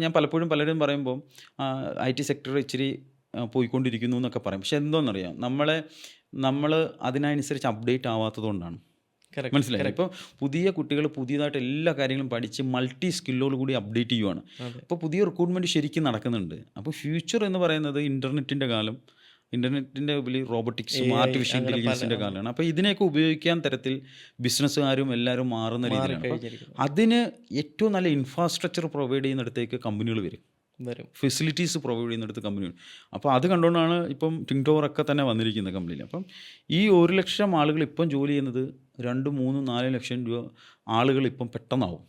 ഞാൻ പലപ്പോഴും പലരും പറയുമ്പോൾ IT സെക്ടർ ഇച്ചിരി പോയിക്കൊണ്ടിരിക്കുന്നു എന്നൊക്കെ പറയും. പക്ഷെ എന്തോന്നറിയാം, നമ്മൾ അതിനനുസരിച്ച് അപ്ഡേറ്റ് ആവാത്തതുകൊണ്ടാണ്. മനസ്സിലായി? ഇപ്പോൾ പുതിയ കുട്ടികൾ പുതിയതായിട്ട് എല്ലാ കാര്യങ്ങളും പഠിച്ച് മൾട്ടി സ്കില്ലോട് കൂടി അപ്ഡേറ്റ് ചെയ്യുവാണ്. അപ്പോൾ പുതിയ റിക്രൂട്ട്മെൻറ്റ് ശരിക്കും നടക്കുന്നുണ്ട്. അപ്പോൾ ഫ്യൂച്ചർ എന്ന് പറയുന്നത് ഇൻ്റർനെറ്റിൻ്റെ കാലം, ഇൻ്റർനെറ്റിൻ്റെ ഉപരി റോബോട്ടിക്സും AI ആർട്ടിഫിഷ്യൽ അങ്ങനെ ഇൻ്റലിജൻസിൻ്റെ കാലമാണ്. അപ്പോൾ ഇതിനെയൊക്കെ ഉപയോഗിക്കാൻ തരത്തിൽ ബിസിനസ്സുകാരും എല്ലാവരും മാറുന്ന രീതിയിലാണ്. അപ്പോൾ കഴിഞ്ഞിരിക്കുന്നു അതിന് ഏറ്റവും നല്ല ഇൻഫ്രാസ്ട്രക്ചർ പ്രൊവൈഡ് ചെയ്യുന്നിടത്തേക്ക് കമ്പനികൾ വരും, വരും. ഫെസിലിറ്റീസ് പ്രൊവൈഡ് ചെയ്യുന്നിടത്ത് കമ്പനി ഉണ്ട്. അപ്പോൾ അത് കണ്ടുകൊണ്ടാണ് ഇപ്പം ടിങ് ടവറൊക്കെ തന്നെ വന്നിരിക്കുന്നത് കമ്പനിയിൽ. അപ്പം ഈ 1,00,000 ആളുകൾ ഇപ്പം ജോലി ചെയ്യുന്നത് 2, 3, 4 ലക്ഷം രൂപ ആളുകൾ ഇപ്പം പെട്ടെന്നാവും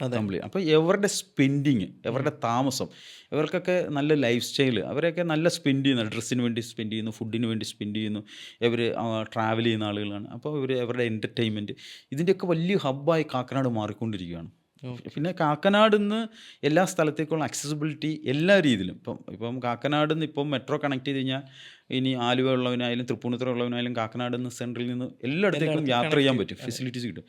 കമ്പനി. അപ്പോൾ ഇവരുടെ സ്പെൻഡിങ്, ഇവരുടെ താമസം, ഇവർക്കൊക്കെ നല്ല ലൈഫ് സ്റ്റൈൽ, അവരൊക്കെ നല്ല സ്പെൻഡ് ചെയ്യുന്നു. ഡ്രസ്സിന് വേണ്ടി സ്പെൻഡ് ചെയ്യുന്നു, ഫുഡിന് വേണ്ടി സ്പെൻഡ് ചെയ്യുന്നു, ഇവർ ട്രാവൽ ചെയ്യുന്ന ആളുകളാണ്. അപ്പോൾ അവരുടെ എൻ്റർടൈൻമെൻറ്റ് ഇതിൻ്റെയൊക്കെ വലിയ ഹബ്ബായി കാക്കനാട് മാറിക്കൊണ്ടിരിക്കുകയാണ്. പിന്നെ കാക്കനാട് നിന്ന് എല്ലാ സ്ഥലത്തേക്കുള്ള അക്സസിബിലിറ്റി എല്ലാ രീതിയിലും ഇപ്പം കാക്കനാട് നിന്ന് ഇപ്പം മെട്രോ കണക്ട് ചെയ്ത് കഴിഞ്ഞാൽ ഇനി ആലുവ ഉള്ളവനായാലും തൃപ്പൂണിത്തുറ ഉള്ളവനായാലും കാക്കനാട് നിന്ന് സെൻട്രലിൽ നിന്ന് എല്ലായിടത്തേക്കും യാത്ര ചെയ്യാൻ പറ്റും, ഫെസിലിറ്റീസ് കിട്ടും.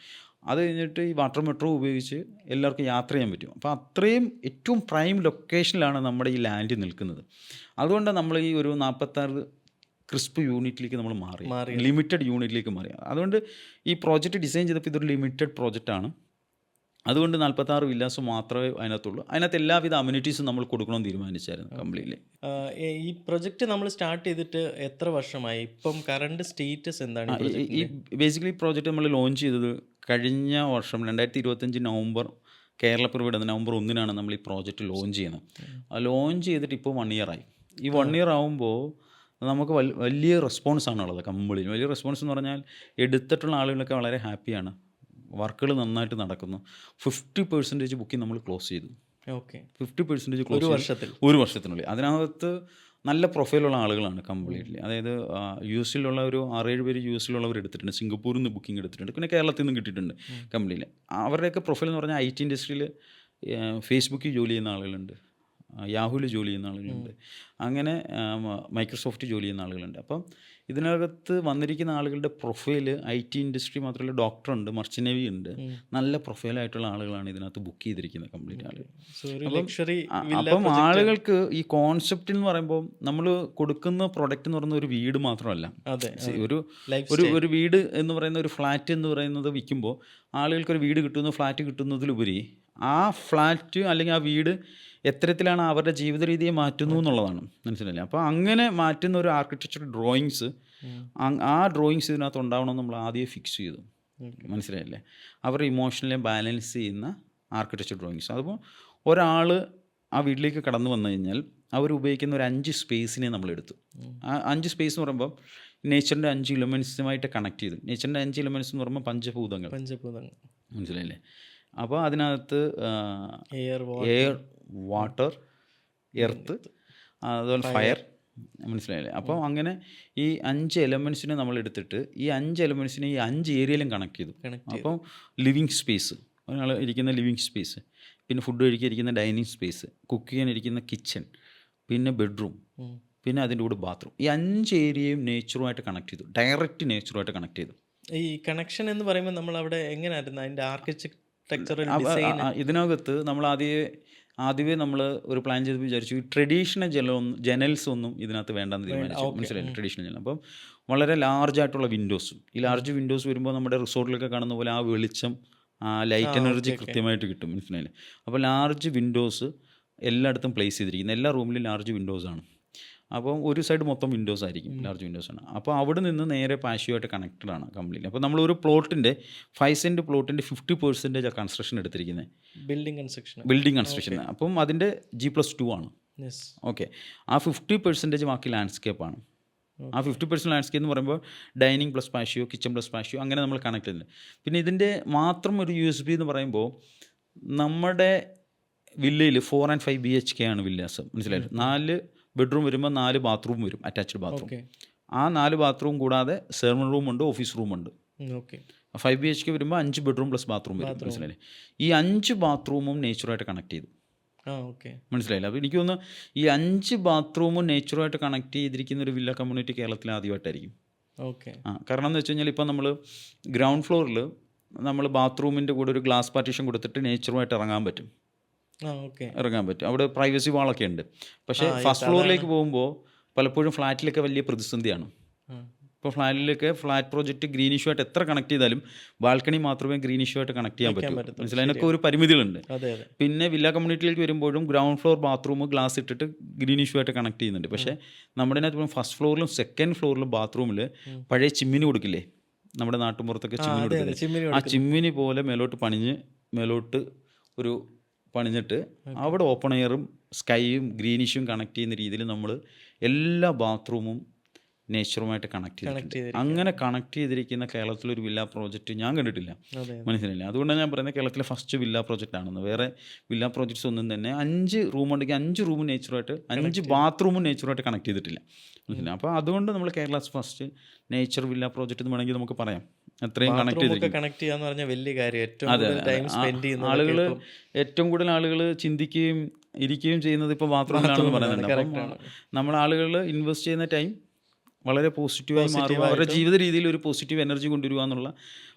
അത് കഴിഞ്ഞിട്ട് ഈ വാട്ടർ മെട്രോ ഉപയോഗിച്ച് എല്ലാവർക്കും യാത്ര ചെയ്യാൻ പറ്റും. അപ്പോൾ അത്രയും ഏറ്റവും പ്രൈം ലൊക്കേഷനിലാണ് നമ്മുടെ ഈ ലാൻഡ് നിൽക്കുന്നത്. അതുകൊണ്ട് നമ്മൾ ഈ ഒരു 46 ക്രിസ്പ് യൂണിറ്റിലേക്ക് നമ്മൾ മാറി, ലിമിറ്റഡ് യൂണിറ്റിലേക്ക് മാറി. അതുകൊണ്ട് ഈ പ്രോജക്റ്റ് ഡിസൈൻ ചെയ്തപ്പോൾ ഇതൊരു ലിമിറ്റഡ് പ്രോജക്റ്റാണ്. അതുകൊണ്ട് 46 വില്ലാസ് മാത്രമേ അതിനകത്തുള്ളൂ. അതിനകത്ത് എല്ലാവിധ അമ്യൂണിറ്റീസും നമ്മൾ കൊടുക്കണമെന്ന് തീരുമാനിച്ചായിരുന്നു കംപ്ലീറ്റ്ലി. ഈ പ്രൊജക്റ്റ് നമ്മൾ സ്റ്റാർട്ട് ചെയ്തിട്ട് എത്ര വർഷമായി? ഇപ്പം കറണ്ട് സ്റ്റേറ്റസ് എന്താണ് ഈ ബേസിക്കലി പ്രോജക്റ്റ് നമ്മൾ ലോഞ്ച് ചെയ്തത് കഴിഞ്ഞ വർഷം 2025 നവംബർ, കേരളപ്പിറവിയുടെ നവംബർ 1 നമ്മൾ ഈ പ്രോജക്റ്റ് ലോഞ്ച് ചെയ്യുന്നത്. ലോഞ്ച് ചെയ്തിട്ട് ഇപ്പോൾ 1 year ആയി. ഈ 1 year ആകുമ്പോൾ നമുക്ക് വലിയ റെസ്പോൺസാണുള്ളത് കമ്പനിയിൽ. വലിയ റെസ്പോൺസ് എന്ന് പറഞ്ഞാൽ എടുത്തിട്ടുള്ള ആളുകളൊക്കെ വളരെ ഹാപ്പിയാണ്, വർക്കുകൾ നന്നായിട്ട് നടക്കുന്നു. 50% ബുക്കിംഗ് നമ്മൾ ക്ലോസ് ചെയ്തു. ഓക്കെ, 50% ക്ലോസ് ഒരു വർഷത്തിനുള്ളിൽ. അതിനകത്ത് നല്ല പ്രൊഫൈലുള്ള ആളുകളാണ് കംപ്ലീറ്റ്ലി. അതായത് US-ലുള്ള ഒരു 6-7 പേര് US-ലുള്ളവർ എടുത്തിട്ടുണ്ട്, സിംഗപ്പൂരിൽ നിന്ന് ബുക്കിംഗ് എടുത്തിട്ടുണ്ട്, പിന്നെ കേരളത്തിൽ നിന്നും കിട്ടിയിട്ടുണ്ട് കമ്പനിയിൽ. അവരുടെയൊക്കെ പ്രൊഫൈൽ എന്ന് പറഞ്ഞാൽ IT ഇൻഡസ്ട്രിയിൽ ഫേസ്ബുക്കിൽ ജോലി ചെയ്യുന്ന ആളുകളുണ്ട്, യാഹുവിൽ ജോലി ചെയ്യുന്ന ആളുകളുണ്ട്, അങ്ങനെ മൈക്രോസോഫ്റ്റ് ജോലി ചെയ്യുന്ന ആളുകളുണ്ട്. അപ്പം ഇതിനകത്ത് വന്നിരിക്കുന്ന ആളുകളുടെ പ്രൊഫൈൽ IT ഇൻഡസ്ട്രി മാത്രമല്ല, ഡോക്ടറുണ്ട്, മർച്ചൻ്റ് നേവി ഉണ്ട്, നല്ല പ്രൊഫൈലായിട്ടുള്ള ആളുകളാണ് ഇതിനകത്ത് ബുക്ക് ചെയ്തിരിക്കുന്നത് കംപ്ലീറ്റ് ആളുകൾ. അപ്പം ആളുകൾക്ക് ഈ കോൺസെപ്റ്റ് എന്ന് പറയുമ്പോൾ നമ്മൾ കൊടുക്കുന്ന പ്രൊഡക്റ്റ് എന്ന് പറയുന്ന ഒരു വീട് മാത്രമല്ല, ഒരു വീട് എന്ന് പറയുന്ന ഒരു ഫ്ലാറ്റ് എന്ന് പറയുന്നത് വിൽക്കുമ്പോൾ ആളുകൾക്കൊരു വീട് കിട്ടുന്നു, ഫ്ലാറ്റ് കിട്ടുന്നതിലുപരി ആ ഫ്ലാറ്റ് അല്ലെങ്കിൽ ആ വീട് എത്തരത്തിലാണ് അവരുടെ ജീവിത രീതിയെ മാറ്റുന്നു എന്നുള്ളതാണ്, മനസ്സിലായില്ലേ? അപ്പോൾ അങ്ങനെ മാറ്റുന്ന ഒരു ആർക്കിടെക്ചർ ഡ്രോയിങ്സ്, ആ ഡ്രോയിങ്സ് ഇതിനകത്ത് ഉണ്ടാവണമെന്ന് നമ്മൾ ആദ്യം ഫിക്സ് ചെയ്തു, മനസ്സിലായില്ലേ? അവരുടെ ഇമോഷണലെ ബാലൻസ് ചെയ്യുന്ന ആർക്കിടെക്ചർ ഡ്രോയിങ്സ്. അതിപ്പോൾ ഒരാൾ ആ വീട്ടിലേക്ക് കടന്നു വന്നു കഴിഞ്ഞാൽ അവർ ഉപയോഗിക്കുന്ന ഒരു 5 സ്പേസിനെ നമ്മളെടുത്തു. ആ 5 സ്പേസ് എന്ന് പറയുമ്പോൾ നേച്ചറിൻ്റെ 5 എലിമെൻസുമായിട്ട് കണക്ട് ചെയ്തു. നേച്ചറിൻ്റെ 5 എലിമെൻറ്റ്സ് എന്ന് പറയുമ്പോൾ പഞ്ചഭൂതങ്ങൾ, മനസ്സിലായില്ലേ? അപ്പോൾ അതിനകത്ത് എയർ, വാട്ടർ, എർത്ത്, അതുപോലെ ഫയർ, മനസ്സിലായില്ലേ? അപ്പോൾ അങ്ങനെ ഈ 5 എലമെൻസിനെ നമ്മൾ എടുത്തിട്ട് ഈ 5 എലമെൻസിനെ ഈ 5 ഏരിയയിലും കണക്ട് ചെയ്തു. അപ്പോൾ ലിവിങ് സ്പേസ്, ഒരാൾ ഇരിക്കുന്ന ലിവിങ് സ്പേസ്, പിന്നെ ഫുഡ് കഴിക്കാനിരിക്കുന്ന ഡൈനിങ് സ്പേസ്, കുക്ക് ചെയ്യാനിരിക്കുന്ന കിച്ചൺ, പിന്നെ ബെഡ്റൂം, പിന്നെ അതിൻ്റെ കൂടെ ബാത്റൂം. ഈ 5 ഏരിയയും നേച്ചറുമായിട്ട് കണക്ട് ചെയ്തു, ഡയറക്റ്റ് നേച്ചറുമായിട്ട് കണക്ട് ചെയ്തു. ഈ കണക്ഷൻ എന്ന് പറയുമ്പോൾ നമ്മൾ അവിടെ എങ്ങനെയായിരുന്നു അതിൻ്റെ ആർക്കിടെക്ചറൽ ഇതിനകത്ത് നമ്മൾ ആദ്യമേ നമ്മൾ ഒരു പ്ലാൻ ചെയ്ത് വിചാരിച്ചു ഈ ട്രഡീഷണൽ ജനൽസ് ഒന്നും ഇതിനകത്ത് വേണ്ടെന്ന് തീരുമാനിച്ചു, മനസ്സിലായില്ല? ട്രഡീഷണൽ ജനൽ. അപ്പം വളരെ ലാർജായിട്ടുള്ള വിൻഡോസും, ഈ ലാർജ് വിൻഡോസ് വരുമ്പോൾ നമ്മുടെ റിസോർട്ടിലൊക്കെ കാണുന്ന പോലെ ആ വെളിച്ചം, ആ ലൈറ്റ് എനർജി കൃത്യമായിട്ട് കിട്ടും, മനസ്സിലായില്ലേ? അപ്പോൾ ലാർജ് വിൻഡോസ് എല്ലായിടത്തും പ്ലേസ് ചെയ്തിരിക്കുന്നത്, എല്ലാ റൂമിലും ലാർജ് വിൻഡോസാണ്. അപ്പോൾ ഒരു സൈഡ് മൊത്തം വിൻഡോസ് ആയിരിക്കും, ലാർജ് വിൻഡോസാണ്. അപ്പോൾ അവിടെ നിന്ന് നേരെ പാഷ്യുമായിട്ട് കണക്റ്റഡ് ആണ് കംപ്ലീറ്റ്. അപ്പോൾ നമ്മളൊരു പ്ലോട്ടിൻ്റെ 5 സെൻറ്റ് പ്ലോട്ടിൻ്റെ 50% കൺസ്ട്രക്ഷൻ എടുത്തിരിക്കുന്നത്, ബിൽഡിംഗ് കൺസ്ട്രക്ഷൻ. അപ്പം അതിൻ്റെ G+2 ആണ്. ഓക്കെ, ആ 50% ബാക്കി ലാൻഡ്സ്കേപ്പാണ്. ആ 50% ലാൻഡ്സ്കേപ്പ് എന്ന് പറയുമ്പോൾ dining plus patio, kitchen plus patio, അങ്ങനെ നമ്മൾ കണക്ട് ചെയ്യുന്നത്. പിന്നെ ഇതിൻ്റെ മാത്രം ഒരു USB എന്ന് പറയുമ്പോൾ നമ്മുടെ വില്ലയിൽ 4 and 5 BHK ആണ് വില്ലാസ്, മനസ്സിലായിട്ട്? 4 ബെഡ്റൂം വരുമ്പോൾ 4 ബാത്റൂം വരും, അറ്റാച്ച്ഡ് ബാത്റൂം. ആ 4 ബാത്റൂം കൂടാതെ സെർവൻ റൂമുണ്ട്, ഓഫീസ് റൂമുണ്ട്. 5 BHK വരുമ്പോൾ 5 ബെഡ്റൂം പ്ലസ് ബാത്റൂം വരും, മനസ്സിലായില്ലേ? ഈ 5 ബാത്റൂമും നേച്ചറുമായിട്ട് കണക്ട് ചെയ്തു, മനസ്സിലായില്ല? അപ്പോൾ എനിക്ക് തോന്നുന്നു ഈ 5 ബാത്റൂമും നേച്ചറുമായിട്ട് കണക്ട് ചെയ്തിരിക്കുന്ന ഒരു വില്ല കമ്മ്യൂണിറ്റി കേരളത്തിൽ ആദ്യമായിട്ടായിരിക്കും. കാരണം എന്ന് വെച്ച് കഴിഞ്ഞാൽ ഇപ്പം നമ്മൾ ഗ്രൗണ്ട് ഫ്ലോറിൽ നമ്മൾ ബാത്റൂമിൻ്റെ കൂടെ ഒരു ഗ്ലാസ് പാർട്ടീഷൻ കൊടുത്തിട്ട് നേച്ചറുമായിട്ട് ഇറങ്ങാൻ പറ്റും. അവിടെ പ്രൈവസി വാളൊക്കെ ഉണ്ട്. പക്ഷേ ഫസ്റ്റ് ഫ്ലോറിലേക്ക് പോകുമ്പോൾ പലപ്പോഴും ഫ്ലാറ്റിലൊക്കെ വലിയ പ്രതിസന്ധിയാണ്. ഇപ്പോൾ ഫ്ലാറ്റിലൊക്കെ ഫ്ലാറ്റ് പ്രോജക്റ്റ് ഗ്രീനിഷുമായിട്ട് എത്ര കണക്ട് ചെയ്താലും ബാൽക്കണി മാത്രമേ ഗ്രീനിഷുമായിട്ട് കണക്ട് ചെയ്യാൻ പറ്റൂ. മനസ്സിലായി, അതിനൊക്കെ ഒരു പരിമിതികളുണ്ട്. അതെ അതെ പിന്നെ വില്ല കമ്മ്യൂണിറ്റിയിലേക്ക് വരുമ്പോഴും ഗ്രൗണ്ട് ഫ്ലോർ ബാത്റൂം ഗ്ലാസ് ഇട്ടിട്ട് ഗ്രീനിഷുമായിട്ട് കണക്ട് ചെയ്യുന്നുണ്ട്. പക്ഷേ നമ്മുടെ അതിനകത്ത് ഫസ്റ്റ് ഫ്ലോറിലും സെക്കൻഡ് ഫ്ലോറിലും ബാത്റൂമിൽ പഴയ ചിമ്മിനി കൊടുക്കില്ലേ, നമ്മുടെ നാട്ടുമ്പുറത്തൊക്കെ ചിമ്മിനി കൊടുക്കില്ലേ, ആ ചിമ്മിനി പോലെ മേലോട്ട് ഒരു പണിഞ്ഞിട്ട് അവിടെ ഓപ്പൺ എയറും സ്കൈയും ഗ്രീനിഷും കണക്ട് ചെയ്യുന്ന രീതിയിൽ നമ്മൾ എല്ലാ ബാത്റൂമും നേച്ചറുമായിട്ട് കണക്ട് ചെയ്തിട്ടുണ്ട്. അങ്ങനെ കണക്ട് ചെയ്തിരിക്കുന്ന കേരളത്തിലൊരു വില്ല പ്രോജക്റ്റ് ഞാൻ കണ്ടിട്ടില്ല. മനസ്സിലായില്ല, അതുകൊണ്ടാണ് ഞാൻ പറയുന്നത് കേരളത്തിലെ ഫസ്റ്റ് വില്ല പ്രോജക്റ്റ് ആണെന്ന്. വേറെ വില്ല പ്രോജക്ട്സ് ഒന്നും തന്നെ 5 റൂം ഉണ്ടെങ്കിൽ 5 റൂമും നേച്ചറുമായിട്ട് 5 ബാത്റൂമും നേച്ചറുമായിട്ട് കണക്ട് ചെയ്തിട്ടില്ല. മനസ്സിലായി, അപ്പോൾ അതുകൊണ്ട് നമ്മൾ Kerala's first nature villa project എന്ന് വേണമെങ്കിൽ നമുക്ക് പറയാം. അത്രയും കണക്ട് ചെയ്യാന്ന് പറഞ്ഞാൽ വലിയ കാര്യം. ആളുകൾ ഏറ്റവും കൂടുതൽ ആളുകൾ ചിന്തിക്കുകയും ഇരിക്കുകയും ചെയ്യുന്നത് ഇപ്പോൾ ബാത്റൂമിലാണെന്ന് പറയുന്നുണ്ട്. അപ്പം നമ്മൾ ആളുകൾ ഇൻവെസ്റ്റ് ചെയ്യുന്ന ടൈം വളരെ പോസിറ്റീവായി മാറുക, അവരുടെ ജീവിത രീതിയിൽ ഒരു പോസിറ്റീവ് എനർജി കൊണ്ടുവരിക എന്നുള്ള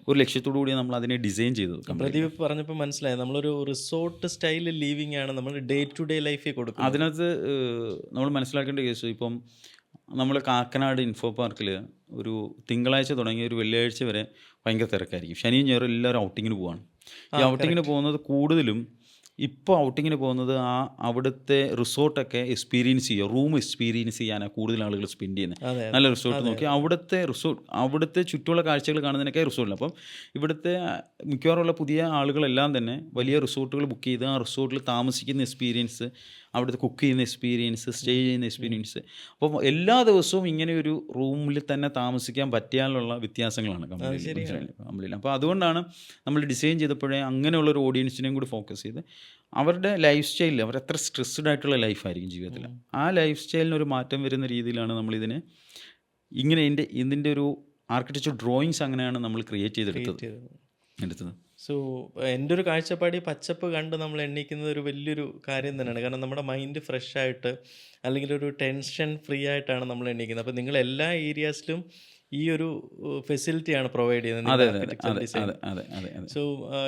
ഒരു ലക്ഷ്യത്തോടു കൂടി നമ്മൾ അതിനെ ഡിസൈൻ ചെയ്തു. പ്രദീപ് പറഞ്ഞപ്പോൾ മനസ്സിലായി, നമ്മളൊരു റിസോർട്ട് സ്റ്റൈൽ ലിവിങ് ആണ് നമ്മൾ ഡേ ടു ഡേ ലൈഫിൽ കൊടുക്കുക. അതിനകത്ത് നമ്മൾ മനസ്സിലാക്കേണ്ട കേസ്, ഇപ്പം നമ്മൾ കാക്കനാട് ഇൻഫോ പാർക്കിൽ ഒരു തിങ്കളാഴ്ച തുടങ്ങി ഒരു വെള്ളിയാഴ്ച വരെ ഭയങ്കര തിരക്കായിരിക്കും. ശനിയും ഞായറും എല്ലാവരും ഔട്ടിങ്ങിന് പോവാണ്. ഈ ഔട്ടിങ്ങിന് പോകുന്നത് കൂടുതലും ഇപ്പോൾ ഔട്ടിങ്ങിന് പോകുന്നത് അവിടുത്തെ റിസോർട്ടൊക്കെ എക്സ്പീരിയൻസ് ചെയ്യുക, റൂം എക്സ്പീരിയൻസ് ചെയ്യാനാണ് കൂടുതൽ ആളുകൾ സ്പെൻഡ് ചെയ്യുന്നത്. നല്ല റിസോർട്ട് നോക്കി അവിടുത്തെ ചുറ്റുമുള്ള കാഴ്ചകൾ കാണുന്നതിനൊക്കെ റിസോർട്ടില്ല. അപ്പം ഇവിടുത്തെ മിക്കവാറുമുള്ള പുതിയ ആളുകളെല്ലാം തന്നെ വലിയ റിസോർട്ടുകൾ ബുക്ക് ചെയ്ത് ആ റിസോർട്ടിൽ താമസിക്കുന്ന എക്സ്പീരിയൻസ്, അവിടുത്തെ കുക്ക് ചെയ്യുന്ന എക്സ്പീരിയൻസ്, സ്റ്റേ ചെയ്യുന്ന എക്സ്പീരിയൻസ്, അപ്പം എല്ലാ ദിവസവും ഇങ്ങനെ ഒരു റൂമിൽ തന്നെ താമസിക്കാൻ പറ്റിയാലുള്ള വ്യത്യാസങ്ങളാണ് കംപ്ലീറ്റ്. അപ്പോൾ അതുകൊണ്ടാണ് നമ്മൾ ഡിസൈൻ ചെയ്തപ്പോഴേ അങ്ങനെയുള്ളൊരു ഓഡിയൻസിനെയും കൂടി ഫോക്കസ് ചെയ്ത് അവരുടെ ലൈഫ് സ്റ്റൈലിൽ അവർ എത്ര സ്ട്രെസ്ഡ് ആയിട്ടുള്ള ലൈഫായിരിക്കും ജീവിതത്തിൽ, ആ ലൈഫ് സ്റ്റൈലിനൊരു മാറ്റം വരുന്ന രീതിയിലാണ് നമ്മളിതിനെ ഇങ്ങനെ ഇതിൻ്റെ ഒരു ആർക്കിടെക്ചർ ഡ്രോയിങ്സ് അങ്ങനെയാണ് നമ്മൾ ക്രിയേറ്റ് ചെയ്തെടുത്തത്. സോ എൻ്റെ ഒരു കാഴ്ചപ്പാടി പച്ചപ്പ് കണ്ട് നമ്മൾ എണ്ണിക്കുന്നത് ഒരു വലിയൊരു കാര്യം തന്നെയാണ്. കാരണം നമ്മുടെ മൈൻഡ് ഫ്രഷ് ആയിട്ട് അല്ലെങ്കിൽ ഒരു ടെൻഷൻ ഫ്രീ ആയിട്ടാണ് നമ്മൾ എണ്ണിക്കുന്നത്. അപ്പോൾ നിങ്ങൾ എല്ലാ ഏരിയാസിലും ഈ ഒരു ഫെസിലിറ്റിയാണ് പ്രൊവൈഡ് ചെയ്യുന്നത്. സോ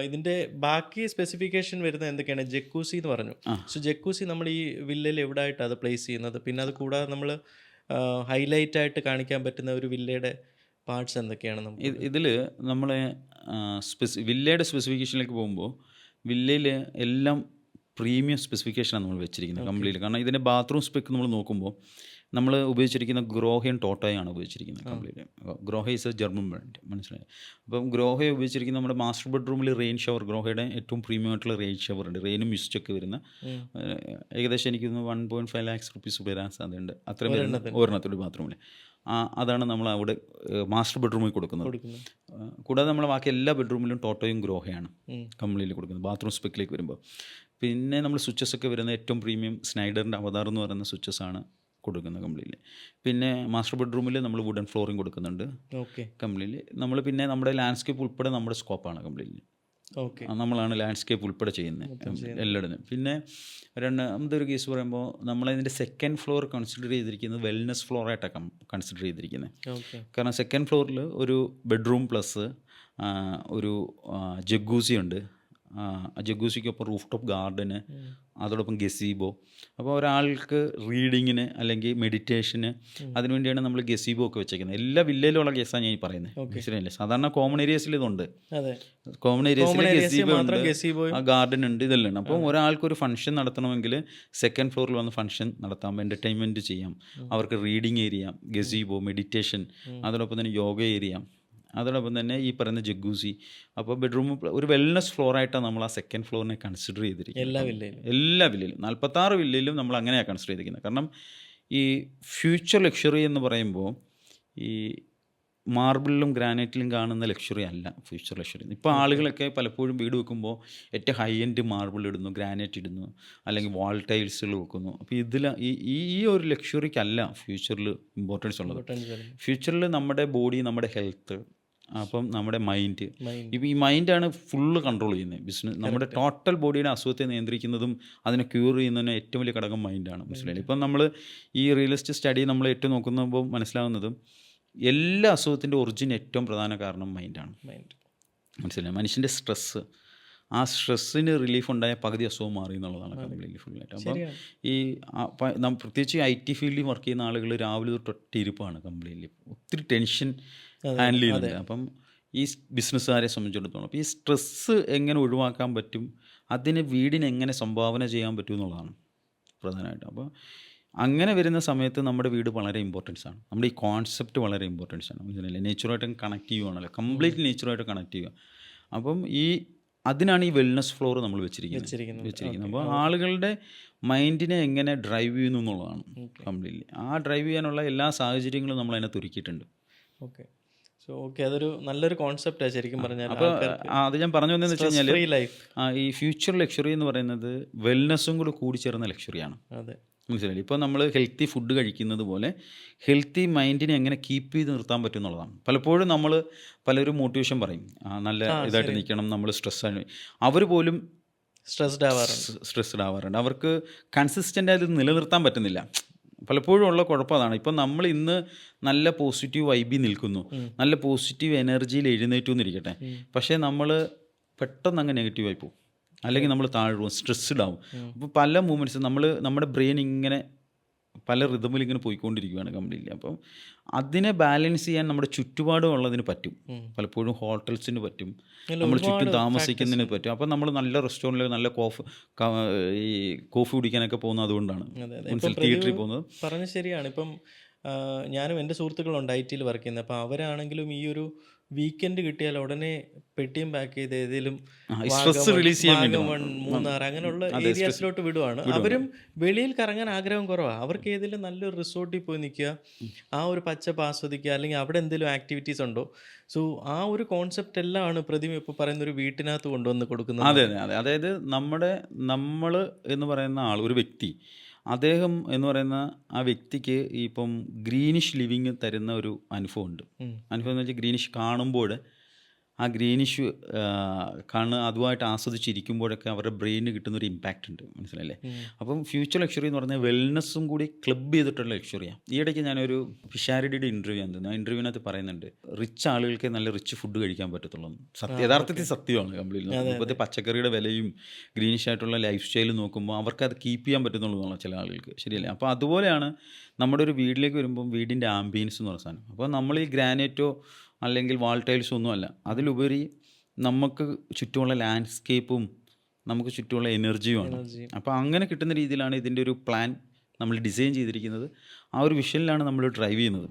ഇതിൻ്റെ ബാക്കി സ്പെസിഫിക്കേഷൻ വരുന്നത് എന്തൊക്കെയാണ്? ജക്കൂസി എന്ന് പറഞ്ഞു. സോ ജക്കൂസി നമ്മൾ ഈ വില്ലയിൽ എവിടെ ആയിട്ടാണ് അത് പ്ലേസ് ചെയ്യുന്നത്? പിന്നെ അത് കൂടാതെ നമ്മൾ ഹൈലൈറ്റ് ആയിട്ട് കാണിക്കാൻ പറ്റുന്ന ഒരു വില്ലയുടെ പാർട്സ് എന്തൊക്കെയാണ്? ഇതിൽ നമ്മൾ വില്ലയുടെ സ്പെസിഫിക്കേഷനിലേക്ക് പോകുമ്പോൾ വില്ലയിൽ എല്ലാം പ്രീമിയം സ്പെസിഫിക്കേഷനാണ് നമ്മൾ വെച്ചിരിക്കുന്നത് കംപ്ലീറ്റ്. കാരണം ഇതിൻ്റെ ബാത്റൂം സ്പെക്ക് നമ്മൾ നോക്കുമ്പോൾ നമ്മൾ ഉപയോഗിച്ചിരിക്കുന്ന ഗ്രോഹയും ടോട്ടോയാണ് ഉപയോഗിച്ചിരിക്കുന്നത് complete. Grohe is a German brand, മനസ്സിലായി. അപ്പം ഗ്രോഹയെ ഉപയോഗിച്ചിരിക്കുന്ന നമ്മുടെ മാസ്റ്റർ ബെഡ്റൂമിൽ റെയിൻ ഷവർ, ഗ്രോഹയുടെ ഏറ്റവും പ്രീമിയം ആയിട്ടുള്ള റെയിൻ ഷവർ ഉണ്ട്. റെയിനും മിസ്റ്റൊക്കെ വരുന്ന ഏകദേശം എനിക്ക് 1.5 lakhs rupees വരാൻ സാധ്യതയുണ്ട്. അത്രയും ഒരെണ്ണത്തൊരു ബാത്റൂമിൽ. അതാണ് നമ്മൾ അവിടെ മാസ്റ്റർ ബെഡ്റൂമിൽ കൊടുക്കുന്നത്. കൂടാതെ നമ്മൾ ബാക്കി എല്ലാ ബെഡ്റൂമിലും ടോട്ടോയും ഗ്രോഹയാണ് കംപ്ലീറ്റ് കൊടുക്കുന്നത് ബാത്റൂം സ്പെക്കിലേക്ക് വരുമ്പോൾ. പിന്നെ നമ്മൾ സ്വിച്ചസ് ഒക്കെ വരുന്ന ഏറ്റവും പ്രീമിയം സ്നൈഡറിൻ്റെ അവതാർ എന്ന് പറയുന്ന സ്വിച്ചസ് ആണ് കൊടുക്കുന്നത് കംപ്ലീറ്റ്ലി. പിന്നെ മാസ്റ്റർ ബെഡ്റൂമിൽ നമ്മൾ വുഡൻ ഫ്ലോറിങ് കൊടുക്കുന്നുണ്ട് കംപ്ലീറ്റ്ലി. നമ്മൾ പിന്നെ നമ്മുടെ ലാൻഡ്സ്കേപ്പ് ഉൾപ്പെടെ നമ്മുടെ സ്കോപ്പാണ് കംപ്ലീറ്റ്ലി. നമ്മളാണ് ലാൻഡ്സ്കേപ്പ് ഉൾപ്പെടെ ചെയ്യുന്നത് എല്ലായിടത്തും. പിന്നെ രണ്ടാമതൊരു കേസ് പറയുമ്പോൾ നമ്മളതിൻ്റെ സെക്കൻഡ് ഫ്ലോർ കൺസിഡർ ചെയ്തിരിക്കുന്നത് വെൽനെസ് ഫ്ലോറായിട്ടാണ് കൺസിഡർ ചെയ്തിരിക്കുന്നത്. കാരണം സെക്കൻഡ് ഫ്ലോറിൽ ഒരു ബെഡ്റൂം പ്ലസ് ഒരു ജഗ്ഗൂസി ഉണ്ട്. ജഗ്ഗൂസിക്കൊപ്പം റൂഫ് ടോപ്പ് ഗാർഡന്, അതോടൊപ്പം ഗസീബോ. അപ്പോൾ ഒരാൾക്ക് റീഡിങ്ങിന് അല്ലെങ്കിൽ മെഡിറ്റേഷന് അതിനുവേണ്ടിയാണ് നമ്മൾ ഗസീബോ ഒക്കെ വെച്ചേക്കുന്നത്. എല്ലാ വില്ലയിലുള്ള കേസാണ് ഞാൻ ഈ പറയുന്നത്, മനസ്സിലായില്ലേ? സാധാരണ കോമൺ ഏരിയസിൽ ഇതുണ്ട്, കോമൺ ഏരിയസിൽ ഗസീബോ ഉണ്ട്, ആ ഗാർഡൻ ഉണ്ട്, ഇതെല്ലാം ഉണ്ട്. അപ്പോൾ ഒരാൾക്കൊരു ഫംഗ്ഷൻ നടത്തണമെങ്കിൽ സെക്കൻഡ് ഫ്ലോറിൽ വന്ന് ഫംഗ്ഷൻ നടത്താം, എൻ്റർടൈൻമെൻറ്റ് ചെയ്യാം. അവർക്ക് റീഡിങ് ഏരിയ, ഗസീബോ, മെഡിറ്റേഷൻ, അതോടൊപ്പം തന്നെ യോഗ ഏരിയ, അതോടൊപ്പം തന്നെ ഈ പറയുന്ന ജഗ്ഗൂസി. അപ്പോൾ ബെഡ്റൂം ഒരു വെൽനെസ് ഫ്ലോറായിട്ടാണ് നമ്മൾ ആ സെക്കൻഡ് ഫ്ലോറിനെ കൺസിഡർ ചെയ്തിരിക്കുന്നത്. എല്ലാ വില്ലയിലും 46 വില്ലയിലും നമ്മൾ അങ്ങനെയാണ് കൺസിഡർ ചെയ്തിരിക്കുന്നത്. കാരണം ഈ ഫ്യൂച്ചർ ലക്ഷറി എന്ന് പറയുമ്പോൾ ഈ മാർബിളിലും ഗ്രാനൈറ്റിലും കാണുന്ന ലക്ഷറി അല്ല ഫ്യൂച്ചർ ലക്ഷറി. ഇപ്പോൾ ആളുകളൊക്കെ പലപ്പോഴും വീട് വെക്കുമ്പോൾ ഏറ്റവും ഹൈ എൻഡ് മാർബിൾ ഇടുന്നു, ഗ്രാനൈറ്റ് ഇടുന്നു, അല്ലെങ്കിൽ വാൾ ടൈൽസുകൾ വെക്കുന്നു. അപ്പോൾ ഇതിൽ ഈ ഒരു ലക്ഷറിക്കല്ല ഫ്യൂച്ചറിൽ ഇമ്പോർട്ടൻസ് ഉള്ളത്. ഫ്യൂച്ചറിൽ നമ്മുടെ ബോഡി, നമ്മുടെ ഹെൽത്ത്, അപ്പം നമ്മുടെ മൈൻഡ്, ഇപ്പോൾ ഈ മൈൻഡാണ് ഫുള്ള് കൺട്രോൾ ചെയ്യുന്നത് ബിസിനസ്. നമ്മുടെ ടോട്ടൽ ബോഡിയുടെ അസുഖത്തെ നിയന്ത്രിക്കുന്നതും അതിനെ ക്യൂർ ചെയ്യുന്നതിന് ഏറ്റവും വലിയ ഘടകം മൈൻഡാണ്, മനസ്സിലായി. ഇപ്പം നമ്മൾ ഈ റിയൽ എസ്റ്റേറ്റ് സ്റ്റഡി നമ്മൾ ഏറ്റവും നോക്കുമ്പോൾ മനസ്സിലാവുന്നതും എല്ലാ അസുഖത്തിൻ്റെ ഒറിജിൻ ഏറ്റവും പ്രധാന കാരണം മൈൻഡാണ്, മനസ്സിലായി. മനുഷ്യൻ്റെ സ്ട്രെസ്സ്, ആ സ്ട്രെസ്സിന് റിലീഫ് ഉണ്ടായ പകുതി അസുഖം മാറി എന്നുള്ളതാണ് കംപ്ലീറ്റ്ലി ഫുള്ളായിട്ട്. അപ്പം ശരിയാണ്. ഈ പ്രത്യേകിച്ച് IT ഫീൽഡിൽ വർക്ക് ചെയ്യുന്ന ആളുകൾ രാവിലെ തൊട്ട് ഒറ്റ ഇരിപ്പാണ് കംപ്ലീറ്റ്ലി. ഒത്തിരി ടെൻഷൻ ഹാൻഡിൽ ചെയ്യുന്നുണ്ട്. അപ്പം ഈ ബിസിനസ്സുകാരെ സംബന്ധിച്ചിടത്തോളം അപ്പോൾ ഈ സ്ട്രെസ്സ് എങ്ങനെ ഒഴിവാക്കാൻ പറ്റും, അതിന് വീടിന് എങ്ങനെ സംഭാവന ചെയ്യാൻ പറ്റും എന്നുള്ളതാണ് പ്രധാനമായിട്ടും. അപ്പോൾ അങ്ങനെ വരുന്ന സമയത്ത് നമ്മുടെ വീട് വളരെ ഇമ്പോർട്ടൻസ് ആണ്. നമ്മുടെ ഈ കോൺസെപ്റ്റ് വളരെ ഇമ്പോർട്ടൻസ് ആണ്. മനസ്സിലായില്ലേ? നേച്ചറുമായിട്ട് കണക്ട് ചെയ്യുവാണല്ലോ, കംപ്ലീറ്റ് നേച്ചറുമായിട്ട് കണക്ട് ചെയ്യുക. അപ്പം അതിനാണ് ഈ വെൽനസ് ഫ്ലോർ നമ്മൾ വെച്ചിരിക്കുന്നത്. അപ്പോൾ ആളുകളുടെ മൈൻഡിനെ എങ്ങനെ ഡ്രൈവ് ചെയ്യുന്നു എന്നുള്ളതാണ് കംപ്ലീറ്റ്ലി. ആ ഡ്രൈവ് ചെയ്യാനുള്ള എല്ലാ സാഹചര്യങ്ങളും നമ്മൾ അതിനകത്ത് ഒരുക്കിയിട്ടുണ്ട്. ഓക്കെ. സോ ഓക്കെ, അതൊരു നല്ലൊരു കോൺസെപ്റ്റാണ് ശരിക്കും പറഞ്ഞാൽ. അപ്പോൾ അത് ഞാൻ പറഞ്ഞു വന്നതെന്ന് വെച്ച് കഴിഞ്ഞാൽ ലൈഫ് ഈ ഫ്യൂച്ചർ ലക്ഷറി എന്ന് പറയുന്നത് വെൽനസ്സും കൂടി കൂടിച്ചേർന്ന ലക്ഷറിയാണ്. അതെ, മനസ്സിലായില്ലേ? ഇപ്പോൾ നമ്മൾ ഹെൽത്തി ഫുഡ് കഴിക്കുന്നത് പോലെ ഹെൽത്തി മൈൻഡിനെ എങ്ങനെ കീപ്പ് ചെയ്ത് നിർത്താൻ പറ്റും എന്നുള്ളതാണ്. പലപ്പോഴും പലരും മോട്ടിവേഷൻ പറയും, നല്ല ഇതായിട്ട് നിൽക്കണം, നമ്മൾ സ്ട്രെസ്സാണ്. അവർ പോലും സ്ട്രെസ്ഡ് ആവാറുണ്ട്. അവർക്ക് കൺസിസ്റ്റൻ്റ് ആയിട്ട് നിലനിർത്താൻ പറ്റുന്നില്ല. പലപ്പോഴും ഉള്ള കുഴപ്പം അതാണ്. ഇപ്പം നമ്മൾ ഇന്ന് നല്ല പോസിറ്റീവ് വൈബിൽ നിൽക്കുന്നു, നല്ല പോസിറ്റീവ് എനർജിയിൽ എഴുന്നേറ്റു എന്നിരിക്കട്ടെ, പക്ഷേ നമ്മൾ പെട്ടെന്ന് അങ്ങ് നെഗറ്റീവായി പോകും, അല്ലെങ്കിൽ നമ്മൾ താഴും, സ്ട്രെസ്ഡ് ആവും. അപ്പോൾ പല മൂമെൻറ്റ്സ് നമ്മുടെ ബ്രെയിൻ ഇങ്ങനെ പല റിതമിൽ ഇങ്ങനെ പോയിക്കൊണ്ടിരിക്കുകയാണ് കംപ്ലീറ്റ്ലി. അപ്പം അതിനെ ബാലൻസ് ചെയ്യാൻ നമ്മുടെ ചുറ്റുപാടും ഉള്ളതിന് പറ്റും. പലപ്പോഴും ഹോട്ടൽസിന് പറ്റും, നമ്മൾ ചുറ്റും താമസിക്കുന്നതിന് പറ്റും. അപ്പം നമ്മൾ നല്ല റെസ്റ്റോറൻറ്റിൽ നല്ല ഈ കോഫി കുടിക്കാനൊക്കെ പോകുന്നത് അതുകൊണ്ടാണ്, തിയേറ്ററിൽ പോകുന്നത്. പറഞ്ഞത് ശരിയാണ്. ഇപ്പം ഞാനും എൻ്റെ സുഹൃത്തുക്കളുണ്ട് IT വർക്ക് ചെയ്യുന്നത്. അപ്പോൾ അവരാണെങ്കിലും ഈ ഒരു വീക്കെൻഡ് കിട്ടിയാൽ ഉടനെ പെട്ടിയും പാക്ക് ചെയ്ത് ഏതെങ്കിലും വാഗമൺ, മൂന്നാർ അങ്ങനെയുള്ള ഏരിയാസിലോട്ട് വിടുവാണ്. അവരും വെളിയിൽ കറങ്ങാൻ ആഗ്രഹം കുറവാണ്. അവർക്ക് ഏതെങ്കിലും നല്ലൊരു റിസോർട്ടിൽ പോയി നിൽക്കുക, ആ ഒരു പച്ചപ്പ് ആസ്വദിക്കുക, അല്ലെങ്കിൽ അവിടെ എന്തെങ്കിലും ആക്ടിവിറ്റീസ് ഉണ്ടോ. സോ ആ ഒരു കോൺസെപ്റ്റ് എല്ലാമാണ് പ്രതിമ ഇപ്പോൾ പറയുന്ന ഒരു വീട്ടിനകത്ത് കൊണ്ടുവന്ന് കൊടുക്കുന്നത്. അതെ. അതായത് നമ്മൾ എന്ന് പറയുന്ന ഒരു വ്യക്തി, അദ്ദേഹം എന്ന് പറയുന്ന ആ വ്യക്തിക്ക് ഇപ്പം ഗ്രീനിഷ് ലിവിങ് തരുന്ന ഒരു അനുഭവമുണ്ട്. അനുഭവം എന്ന് വെച്ചാൽ ഗ്രീനിഷ് കാണുമ്പോൾ ആ ഗ്രീനിഷ് അതുമായിട്ട് ആസ്വദിച്ചിരിക്കുമ്പോഴൊക്കെ അവരുടെ ബ്രെയിനിന് കിട്ടുന്നൊരു ഇമ്പാക്റ്റ് ഉണ്ട്. മനസ്സിലല്ലേ? അപ്പം ഫ്യൂച്ചർ ലക്ഷറി എന്ന് പറഞ്ഞാൽ വെൽനസ്സും കൂടി ക്ലബ് ചെയ്തിട്ടുള്ള ലക്ഷറിയാണ്. ഈയിടയ്ക്ക് ഞാനൊരു പിഷാരടിയുടെ ഇൻ്റർവ്യൂ ആണ്. ആ ഇൻ്റർവ്യൂവിനകത്ത് പറയുന്നുണ്ട്, റിച്ച് ആളുകൾക്ക് നല്ല റിച്ച് ഫുഡ് കഴിക്കാൻ പറ്റത്തുള്ളൂ. യഥാർത്ഥത്തിൽ സത്യമാണ് കംപ്ലീറ്റ്ലി. ഇപ്പോഴത്തെ പച്ചക്കറിയുടെ വിലയും ഗ്രീനിഷ് ആയിട്ടുള്ള ലൈഫ് സ്റ്റൈലും നോക്കുമ്പോൾ അവർക്ക് അത് കീപ്പ് ചെയ്യാൻ പറ്റുന്നുള്ളൂ ചില ആളുകൾക്ക്. ശരിയല്ലേ? അപ്പോൾ അതുപോലെയാണ് നമ്മുടെ ഒരു വീട്ടിലേക്ക് വരുമ്പം വീടിൻ്റെ ആംബിയൻസ് എന്ന് പറയുന്ന സാധനം. അപ്പോൾ നമ്മൾ ഈ ഗ്രാനൈറ്റോ അല്ലെങ്കിൽ വാൾ ടൈൽസോ ഒന്നുമല്ല, അതിലുപരി നമുക്ക് ചുറ്റുമുള്ള ലാൻഡ്സ്കേപ്പും നമുക്ക് ചുറ്റുമുള്ള എനർജിയുമാണ്. അപ്പോൾ അങ്ങനെ കിട്ടുന്ന രീതിയിലാണ് ഇതിൻ്റെ ഒരു പ്ലാൻ നമ്മൾ ഡിസൈൻ ചെയ്തിരിക്കുന്നത്. ആ ഒരു വിഷനിലാണ് നമ്മൾ ഡ്രൈവ് ചെയ്യുന്നത്.